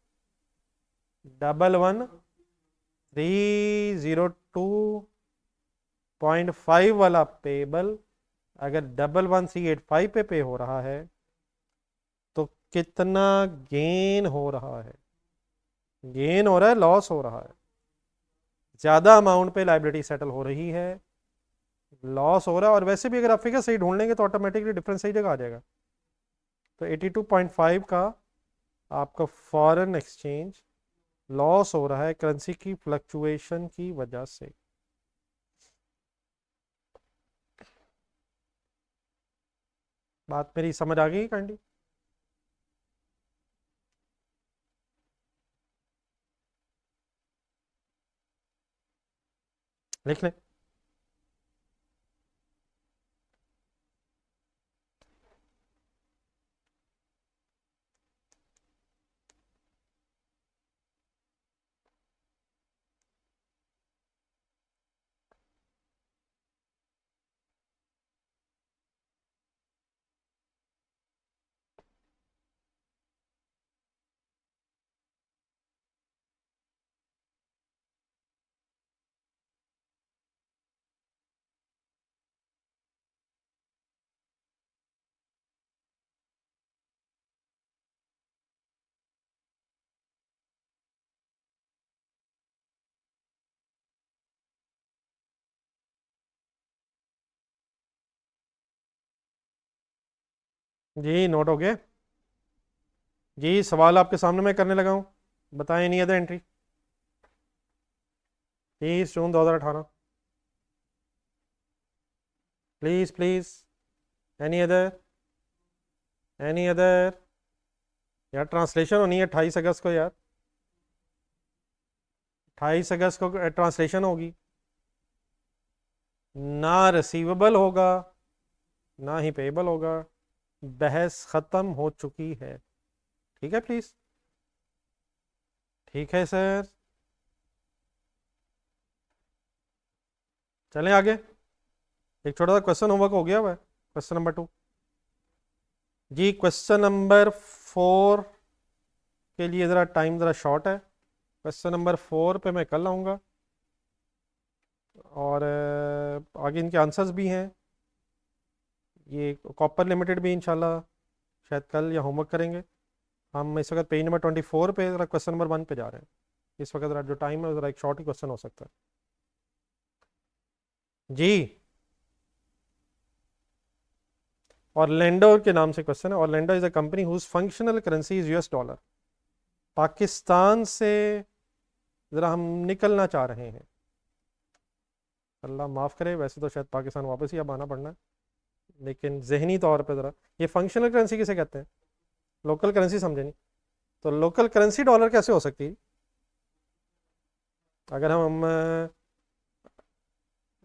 11,302.5 वाला पेबल अगर 11,385 पे हो रहा है तो कितना गेन हो रहा है? गेन हो रहा है, लॉस हो रहा है? ज्यादा अमाउंट पे लाइबिलिटी सेटल हो रही है, लॉस हो रहा है। और वैसे भी अगर आप फिगर सही ढूंढ लेंगे तो ऑटोमेटिकली डिफरेंस सही जगह आ जाएगा। तो 82.5 का आपका फॉरेन एक्सचेंज लॉस हो रहा है करेंसी की फ्लक्चुएशन की वजह से। बात मेरी समझ आ गई काइंडली? लिख लें। जी नोट हो गए जी। सवाल आपके सामने मैं करने लगा हूँ, बताएं any other entry. 30 June 2018, please please. Any other, any other. यार ट्रांसलेशन होनी है 28 अगस्त को यार, 28 अगस्त को ट्रांसलेशन होगी। ना रिसीवेबल होगा ना ही पेएबल होगा। बहस खत्म हो चुकी है। ठीक है प्लीज। ठीक है सर, चलें आगे। एक छोटा सा क्वेश्चन होमवर्क हो गया हुआ है, क्वेश्चन नंबर 2 जी। क्वेश्चन नंबर 4 के लिए ज़रा टाइम ज़रा शॉर्ट है। क्वेश्चन नंबर 4 पे मैं कल आऊँगा, और आगे इनके आंसर्स भी हैं। ये कॉपर लिमिटेड भी इंशाल्लाह शायद कल या होमवर्क करेंगे। हम इस वक्त पेज नंबर 24 पे ज़रा क्वेश्चन नंबर 1 पे जा रहे हैं। इस वक्त ज़रा जो टाइम है ज़रा एक शॉर्ट ही क्वेश्चन हो सकता है जी। ऑरलैंडो के नाम से क्वेश्चन है। Orlando is a company whose functional currency is US dollar. Pakistan से ज़रा हम निकलना चाह रहे हैं। अल्लाह माफ़ करे, वैसे तो शायद पाकिस्तान वापस ही अब आना पड़ना है, लेकिन जहनी तौर पे ज़रा ये फंक्शनल करेंसी किसे कहते हैं? लोकल करेंसी समझे नहीं तो लोकल करेंसी डॉलर कैसे हो सकती है? अगर हम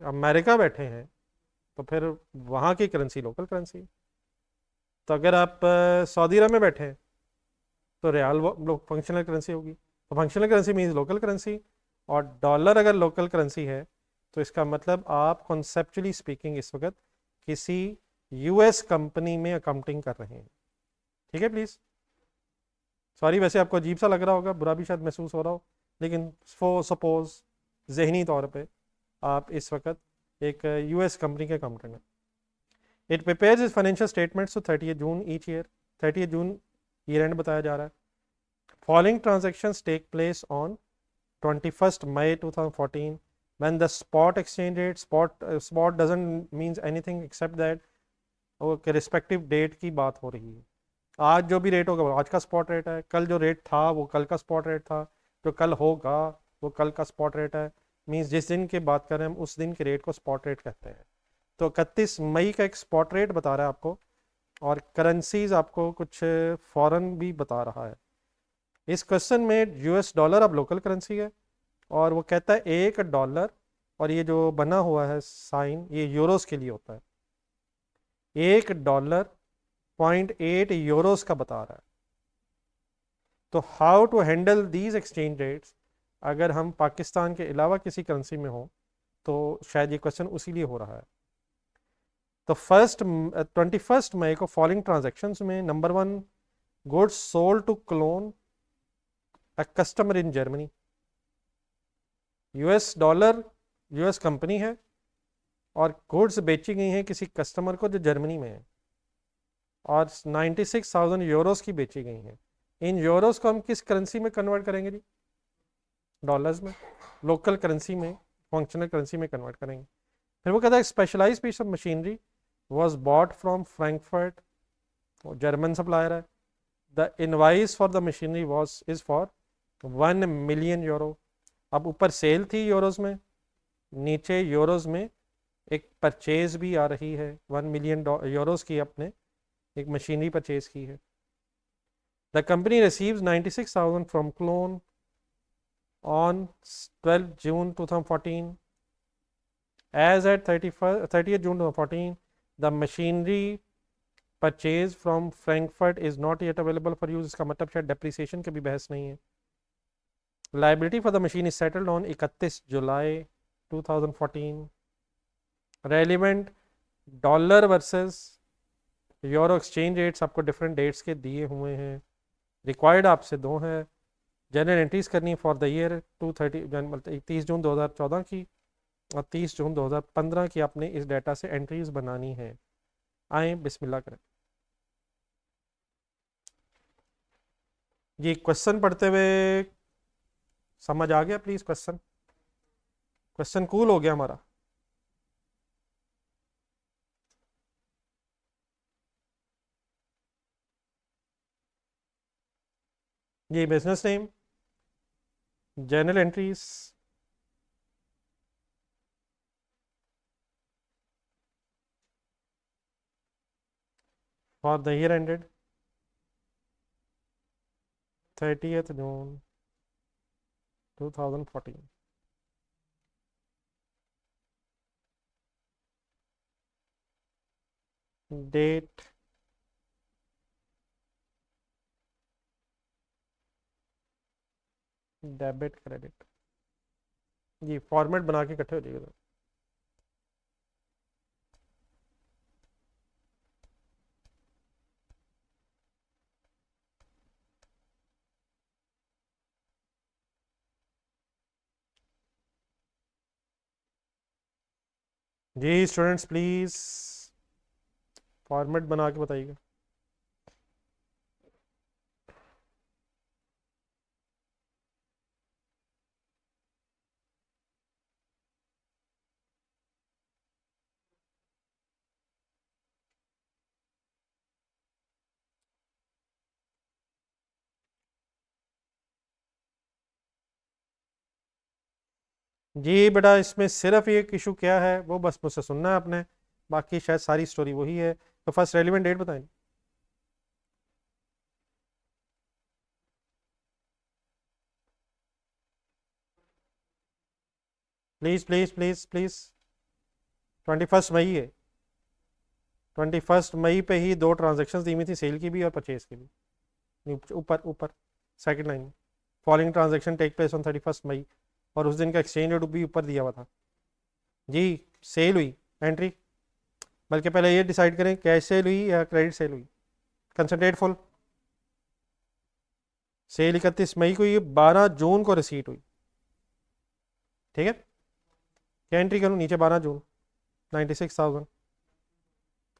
अमेरिका बैठे हैं तो फिर वहाँ की करेंसी लोकल करेंसी। तो अगर आप सऊदी अरब में बैठे हैं तो रियाल फंक्शनल करेंसी होगी। तो functional currency means local currency, और डॉलर अगर लोकल करेंसी है तो इसका मतलब आप कॉन्सेप्चुअली स्पीकिंग इस वक्त किसी यूएस कंपनी में अकाउंटिंग कर रहे हैं। ठीक है प्लीज़। सॉरी, वैसे आपको अजीब सा लग रहा होगा, बुरा भी शायद महसूस हो रहा हो, लेकिन फॉर सपोज जहनी तौर पे आप इस वक्त एक यूएस कंपनी के अकाउंटेंट हैं। It prepares is financial statements to 30 June each year. 30 June year end बताया जा रहा है। Following transactions take place on 21 May 2014 when the spot exchange rate, spot doesn't means anything except that वो respective date की बात हो रही है। आज जो भी रेट होगा वो आज का स्पॉट रेट है, कल जो रेट था वो कल का स्पॉट रेट था, जो कल होगा वो कल का स्पॉट रेट है। मीन्स जिस दिन की बात करें हम उस दिन के रेट को स्पॉट रेट कहते हैं। तो 31 मई का एक स्पॉट रेट बता रहा है आपको, और करेंसीज आपको कुछ फॉरेन भी बता रहा है। इस क्वेश्चन में यूएस डॉलर अब लोकल करेंसी है, और वो कहता है $1, और ये जो बना हुआ है साइन ये यूरोस के लिए होता है। $1 0.8 का बता रहा है। तो how to handle these exchange rates, अगर हम पाकिस्तान के अलावा किसी करेंसी में हो तो शायद ये क्वेश्चन उसी लिए हो रहा है। तो 21 मई को फॉलोइंग ट्रांजेक्शन्स में number 1, goods sold to clone a customer in Germany. US dollar US company है और गुड्स बेची गई हैं किसी कस्टमर को जो जर्मनी में है, और 96,000 यूरोस की बेची गई हैं। इन यूरोस को हम किस करेंसी में कन्वर्ट करेंगे जी? डॉलर्स में, लोकल करेंसी में, फंक्शनल करेंसी में कन्वर्ट करेंगे। फिर वो कहता है specialise piece of machinery was bought from Frankfurt, German supplier है। The invoice for the machinery was is for 1 million euro. अब ऊपर सेल थी यूरोज में, नीचे यूरोज में एक परचेज भी आ रही है, 1 मिलियन यूरोज की अपने एक मशीनरी परचेज की है। The company receives 96,000 from clone on 12 June 2014. As at 30th June 2014, the machinery purchased from Frankfurt is not yet available for use. इसका मतलब शायद डेप्रिसिएशन की भी बहस नहीं है। Liability for the machine is settled on 31 July 2014. Relevant dollar versus euro exchange rates आपको different dates के दिए हुए हैं। रिक्वायर्ड आपसे दो हैं। जनरल एंट्रीज करनी फॉर द ईयर 30 जून 2014 की, और 30 जून 2015 की आपने इस डाटा से एंट्रीज बनानी है। आए बिस्मिल्लाह करें जी। क्वेश्चन पढ़ते हुए समझ आ गया प्लीज? क्वेश्चन क्वेश्चन कूल हो गया हमारा? जी, business name, journal entries, for the year ended 30th June 2014। Date, debit, credit. जी, फॉर्मेट बना के इकट्ठे हो जाइएगा। जी स्टूडेंट्स प्लीज़ फॉर्मेट बना के बताइएगा। जी बेटा इसमें सिर्फ एक इशू क्या है वो बस मुझसे सुनना है आपने, बाकी शायद सारी स्टोरी वही है। तो फर्स्ट रेलिवेंट डेट बताएं। प्लीज़ प्लीज़ प्लीज़ प्लीज़ 21 मई है। 21 मई पे ही दो ट्रांजेक्शन दी हुई थी, सेल की भी और परचेज की भी। ऊपर ऊपर सेकंड लाइन में, following transaction take place on 31 May, और उस दिन का एक्सचेंज रेट भी ऊपर दिया हुआ था। जी सेल हुई एंट्री, बल्कि पहले ये डिसाइड करें कैश सेल हुई या क्रेडिट सेल हुई। Concentrate full. सेल 31 मई को हुई, 12 जून को रिसीट हुई। ठीक है, क्या एंट्री करूँ नीचे? 12 जून 96,000।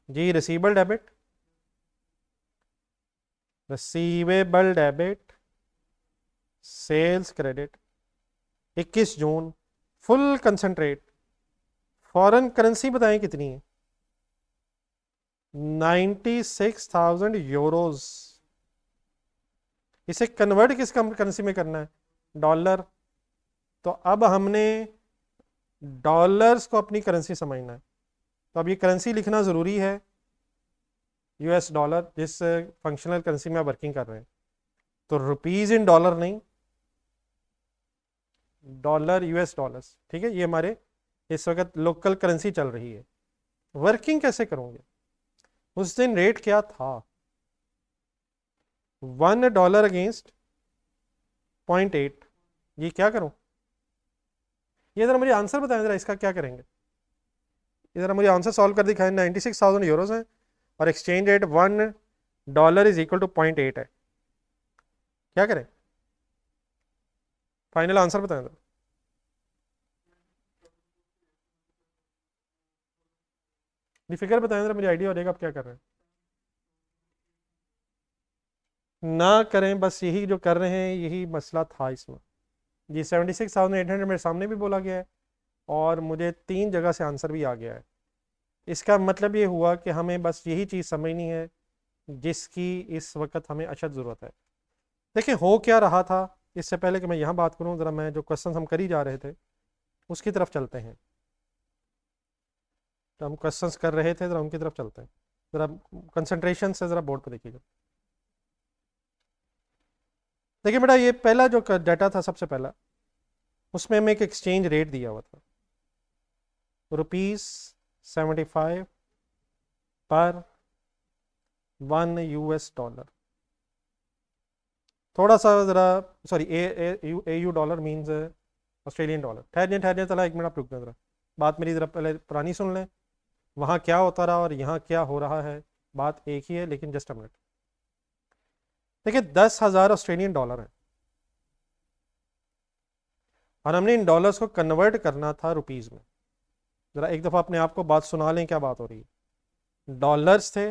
जी receivable debit, receivable debit, sales credit. 21 जून फुल कंसंट्रेट। फॉरेन करेंसी बताएं कितनी है? 96,000 यूरोज। इसे कन्वर्ट किस करेंसी में करना है? डॉलर। तो अब हमने डॉलर्स को अपनी करेंसी समझना है, तो अब ये करेंसी लिखना ज़रूरी है। यूएस डॉलर, जिस फंक्शनल करेंसी में आप वर्किंग कर रहे हैं। तो रुपीज़ इन डॉलर नहीं, डॉलर यूएस डॉलर्स। ठीक है, ये हमारे इस वक्त लोकल करेंसी चल रही है। वर्किंग कैसे करोगे? उस दिन रेट क्या था? $1 अगेंस्ट 0.8। ये क्या करूं? ये ज़रा मुझे आंसर बताएं, ज़रा इसका क्या करेंगे? ये ज़रा मुझे आंसर सॉल्व कर दिखाएं। 96,000 यूरोज हैं और exchange rate $1 is equal to 0.8 है। क्या करें? फाइनल आंसर बताएं ज़रा। ये फिगर बताएं ज़रा, मुझे आइडिया हो जाएगा आप क्या कर रहे हैं। ना करें, बस यही जो कर रहे हैं यही मसला था इसमें। जी 76,800 मेरे सामने भी बोला गया है और मुझे 3 जगह से आंसर भी आ गया है। इसका मतलब ये हुआ कि हमें बस यही चीज़ समझनी है जिसकी इस वक्त हमें अशद ज़रूरत है। देखिए हो क्या रहा था, इससे पहले कि मैं यहाँ बात करूँ ज़रा, मैं जो क्वेश्चन हम कर ही जा रहे थे उसकी तरफ चलते हैं। तो हम क्वेश्चंस कर रहे थे, ज़रा उनकी तरफ चलते हैं। ज़रा कंसंट्रेशन से ज़रा बोर्ड पर देखिएगा। देखिए बेटा ये पहला जो डाटा था सबसे पहला, उसमें हमें एक एक्सचेंज रेट दिया हुआ था, ₹75 पर $1। थोड़ा सा ज़रा, sorry A U dollar means Australian dollar. ठहरिए चला 1 मिनट आप रुक जाए ज़रा, बात मेरी ज़रा पहले पुरानी सुन लें। वहाँ क्या होता रहा और यहाँ क्या हो रहा है, बात एक ही है, लेकिन जस्ट अ मिनट। देखिए 10,000 ऑस्ट्रेलियन डॉलर है और हमने इन डॉलर्स को कन्वर्ट करना था रुपीज़ में। ज़रा एक दफ़ा अपने आप को बात सुना लें, क्या बात हो रही है। डॉलर्स थे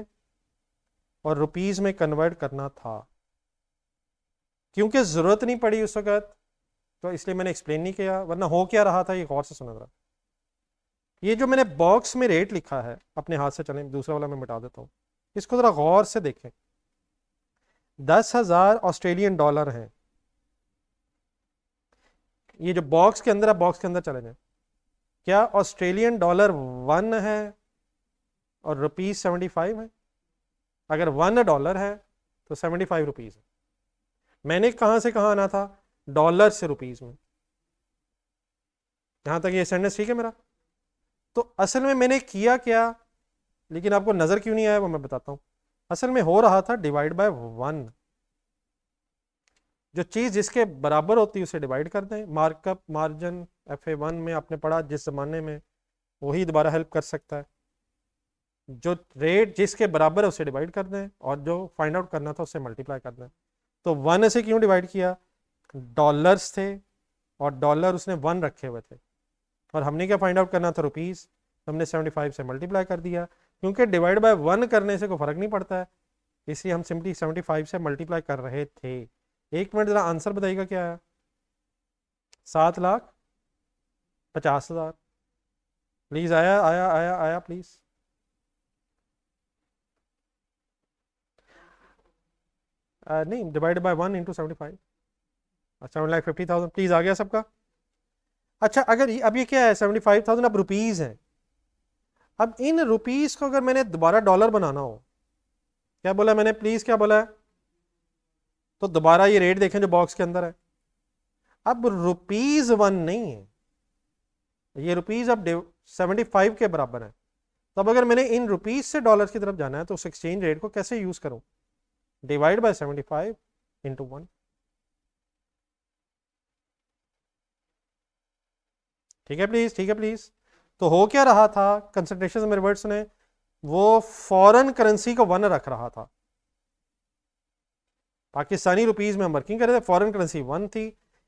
और रुपीज़ में कन्वर्ट करना था, क्योंकि ज़रूरत नहीं पड़ी उस वक्त, तो इसलिए मैंने एक्सप्लेन नहीं किया। वरना हो क्या रहा था ये गौर से सुना ज़रा। ये जो मैंने बॉक्स में रेट लिखा है, अपने हाथ से चलें, दूसरा वाला मैं मिटा देता हूँ, इसको ज़रा गौर से देखें। 10,000 ऑस्ट्रेलियन डॉलर हैं। ये जो बॉक्स के अंदर है, बॉक्स के अंदर चले जाए, क्या ऑस्ट्रेलियन डॉलर 1 है और रुपीज़ 75 है? अगर $1 है तो 75 रुपीज़ है। मैंने कहाँ से कहाँ आना था? डॉलर से रुपीज़ में। यहाँ तक ये सेंटेंस ठीक है मेरा? तो असल में मैंने किया क्या, लेकिन आपको नज़र क्यों नहीं आया वो मैं बताता हूँ। असल में हो रहा था डिवाइड बाय 1। जो चीज़ जिसके बराबर होती है उसे डिवाइड कर दें। मार्कअप मार्जिन FA1 में आपने पढ़ा जिस ज़माने में, वही दोबारा हेल्प कर सकता है। जो रेट जिसके बराबर है उसे डिवाइड कर दें और जो फाइंड आउट करना था उससे मल्टीप्लाई कर दें। तो 1 से क्यों डिवाइड किया? डॉलर्स थे और डॉलर उसने 1 रखे हुए थे, और हमने क्या फाइंड आउट करना था? रुपीज़। हमने 75 से मल्टीप्लाई कर दिया, क्योंकि डिवाइड बाय 1 करने से कोई फ़र्क नहीं पड़ता है, इसलिए हम सिंपली 75 से मल्टीप्लाई कर रहे थे। 1 मिनट ज़रा आंसर बताइएगा क्या है? 7,50,000। प्लीज़ आया आया आया आया प्लीज़। नहीं, डिवाइड बाय 1 इंटू 75, 7,50,000 प्लीज़ आ गया सबका। अच्छा, अगर अब ये क्या है, 75,000 अब रुपीज़ हैं। अब इन रुपीज़ को अगर मैंने दोबारा डॉलर बनाना हो, क्या बोला मैंने, प्लीज़ क्या बोला है, तो दोबारा ये रेट देखें जो बॉक्स के अंदर है। अब ₹1 नहीं है, ये रुपीज़ अब 75 के बराबर है। तो अब अगर मैंने इन रुपीज़ से डॉलर की तरफ जाना है तो उस एक्सचेंज रेट को कैसे यूज़ करूं? Divide by 75 into 1। ठीक है प्लीज़, ठीक है प्लीज़। तो हो क्या रहा था, कंसंट्रेशन में रिवर्ट्स ने वो फॉरेन करेंसी को 1 रख रहा था। पाकिस्तानी रुपीज़ में हम वर्किंग कर रहे थे, फॉरेन करेंसी 1 थी।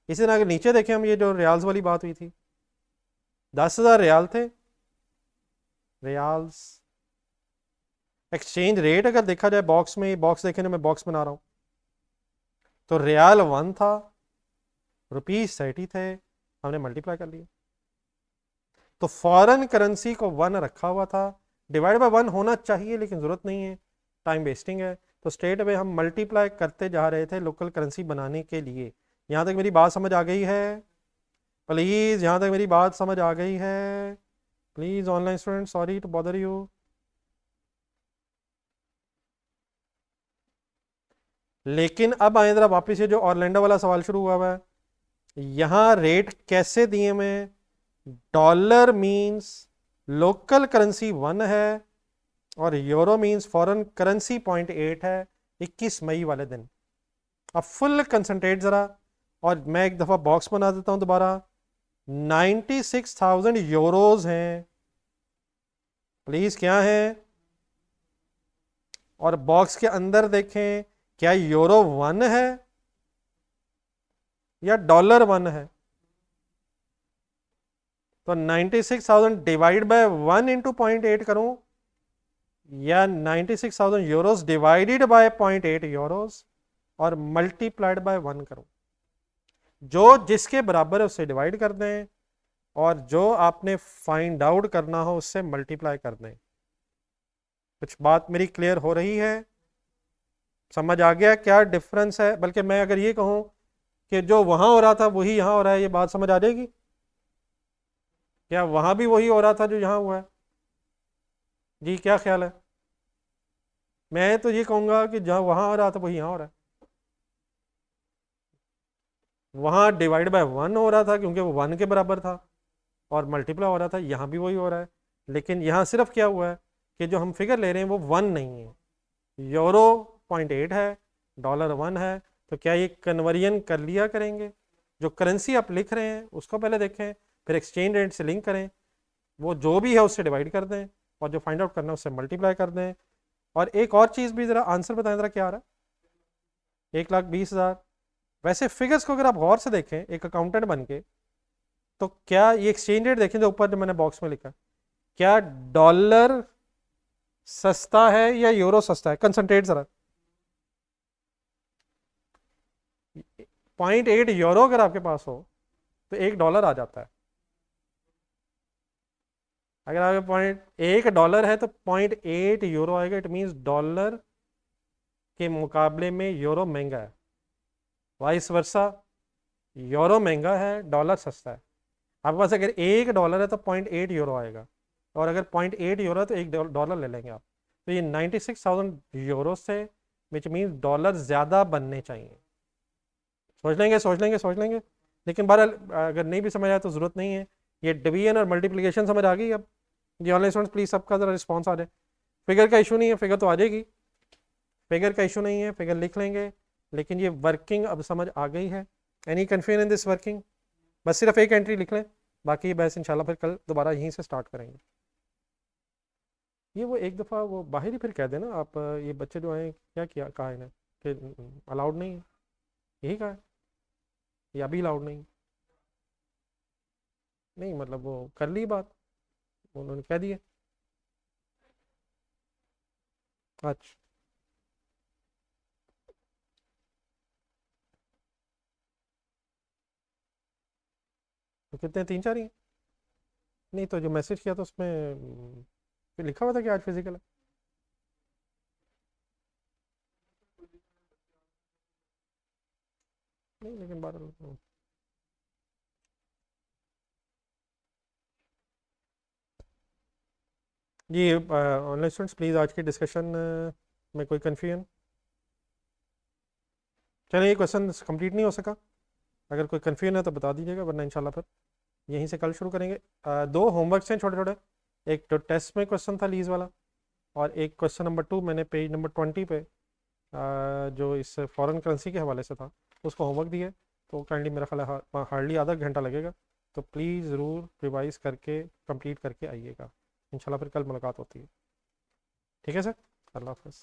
इसी तरह अगर नीचे देखें हम, ये जो रियाल्स वाली बात हुई थी, 10,000 रियाल थे, रियाल्स एक्सचेंज रेट अगर देखा जाए बॉक्स में, बॉक्स देखें मैं बॉक्स बना रहा हूं, तो रियाल 1 था, रुपीज 30 थे, हमने मल्टीप्लाई कर लिया। तो फॉरेन करेंसी को 1 रखा हुआ था, डिवाइड बाय 1 होना चाहिए लेकिन जरूरत नहीं है, टाइम वेस्टिंग है। तो स्ट्रेट अवे हम मल्टीप्लाई करते जा रहे थे लोकल करेंसी बनाने के लिए। यहां तक मेरी बात समझ आ गई है? प्लीज, यहां तक मेरी बात समझ आ गई है? Please online student, sorry to bother you. लेकिन अब आए जरा वापिस, ये जो ऑरलैंडो वाला सवाल शुरू हुआ हुआ है, यहां रेट कैसे दिए में, डॉलर मींस लोकल करेंसी 1 है और यूरो मींस फॉरेन करेंसी 0.8 है 21 मई वाले दिन। अब फुल कंसंट्रेट जरा, और मैं एक दफा बॉक्स बना देता हूं दोबारा। 96,000 यूरोज हैं, प्लीज क्या है, और बॉक्स के अंदर देखें क्या यूरो 1 है या डॉलर 1 है। तो 96,000 डिवाइड बाय 1 इंटू 0.8 करूं, या 96,000 यूरोज डिवाइडेड बाय 0.8 यूरोज और मल्टीप्लाइड बाय 1 करूं। जो जिसके बराबर है उससे डिवाइड कर दें, और जो आपने फाइंड आउट करना हो उससे मल्टीप्लाई कर दें। कुछ बात मेरी क्लियर हो रही है? समझ आ गया क्या डिफरेंस है? बल्कि मैं अगर ये कहूं कि जो वहां हो रहा था वही यहां हो रहा है, ये बात समझ आ जाएगी? क्या वहां भी वही हो रहा था जो यहां हुआ है? जी क्या ख्याल है? मैं तो ये कहूंगा कि जहां वहां हो रहा था वही यहां हो रहा है। वहां डिवाइड बाय 1 हो रहा था क्योंकि वो 1 के बराबर था, और मल्टीप्लाई हो रहा था, यहाँ भी वही हो रहा है। लेकिन यहाँ सिर्फ क्या हुआ है कि जो हम फिगर ले रहे हैं वो 1 नहीं है, यूरो 0.8 है, डॉलर 1 है। तो क्या ये कन्वर्जन कर लिया करेंगे? जो करेंसी आप लिख रहे हैं उसको पहले देखें, फिर एक्सचेंज रेट से लिंक करें, वो जो भी है उससे डिवाइड कर दें, और जो फाइंड आउट करना है उससे मल्टीप्लाई कर दें। और एक और चीज़ भी, ज़रा आंसर बताएं ज़रा क्या आ रहा है, 1,20,000। वैसे फिगर्स को अगर आप गौर से देखें एक अकाउंटेंट बन के, तो क्या ये एक्सचेंज रेट देखें जो ऊपर जो मैंने बॉक्स में लिखा, क्या डॉलर सस्ता है या यूरो सस्ता है? कंसंट्रेट जरा। 0.8 यूरो अगर आपके पास हो तो $1 आ जाता है। अगर आपके पॉइंट $1 है तो 0.8 यूरो आएगा। इट मीन्स डॉलर के मुकाबले में यूरो महंगा है, वाइस वर्सा, यूरो महंगा है, डॉलर सस्ता है। आपके पास अगर $1 है तो 0.8 यूरो आएगा, और अगर 0.8 यूरो है तो $1 ले लेंगे आप। तो ये 96,000 यूरो से, विच मीन्स डॉलर ज़्यादा बनने चाहिए। सोच लेंगे सोच लेंगे सोच लेंगे, लेकिन बहरहाल अगर नहीं भी समझ आया तो ज़रूरत नहीं है। ये डिवीजन और मल्टीप्लिकेशन समझ आ गई अब? जी ऑनलाइन स्टूडेंट्स प्लीज़ सबका ज़रा रिस्पॉन्स आ जाए। फिगर का इशू नहीं है, फिगर तो आ जाएगी, फिगर का इशू नहीं है, फिगर लिख लेंगे, लेकिन ये वर्किंग अब समझ आ गई है। Any confusion in this working? बस सिर्फ एक एंट्री लिख लें, बाकी बस इंशाल्लाह फिर कल दोबारा यहीं से स्टार्ट करेंगे। ये वो एक दफ़ा वो बाहर ही फिर कह देना आप, ये बच्चे जो आए क्या किया, कहा इन्हें कि अलाउड नहीं है, यही कहा है, या अभी अलाउड नहीं? नहीं मतलब वो कर ली बात, उन्होंने कह दिए। अच्छा, तो कितने, 3 4 ही हैं? नहीं तो जो मैसेज किया था उसमें फिर लिखा हुआ था कि आज फिजिकल है। नहीं लेकिन 12। जी ऑनलाइन स्टूडेंट्स प्लीज़ आज की डिस्कशन में कोई कन्फ्यूजन? चलिए ये क्वेश्चन कंप्लीट नहीं हो सका, अगर कोई कन्फ्यूजन है तो बता दीजिएगा, वरना इंशाल्लाह फिर यहीं से कल शुरू करेंगे। 2 होमवर्क्स हैं छोटे छोटे, एक तो टेस्ट में क्वेश्चन था लीज वाला, और एक क्वेश्चन नंबर 2 मैंने पेज नंबर 20 पे जो इस फॉरेन करेंसी के हवाले से था उसको होमवर्क दिया है। तो काइंडली मेरा ख्याल है हार्डली आधा घंटा लगेगा, तो प्लीज़ ज़रूर रिवाइज़ करके कंप्लीट करके आइएगा। इंशाल्लाह फिर कल मुलाकात होती है। ठीक है सर, अल्लाह हाफ़िज़।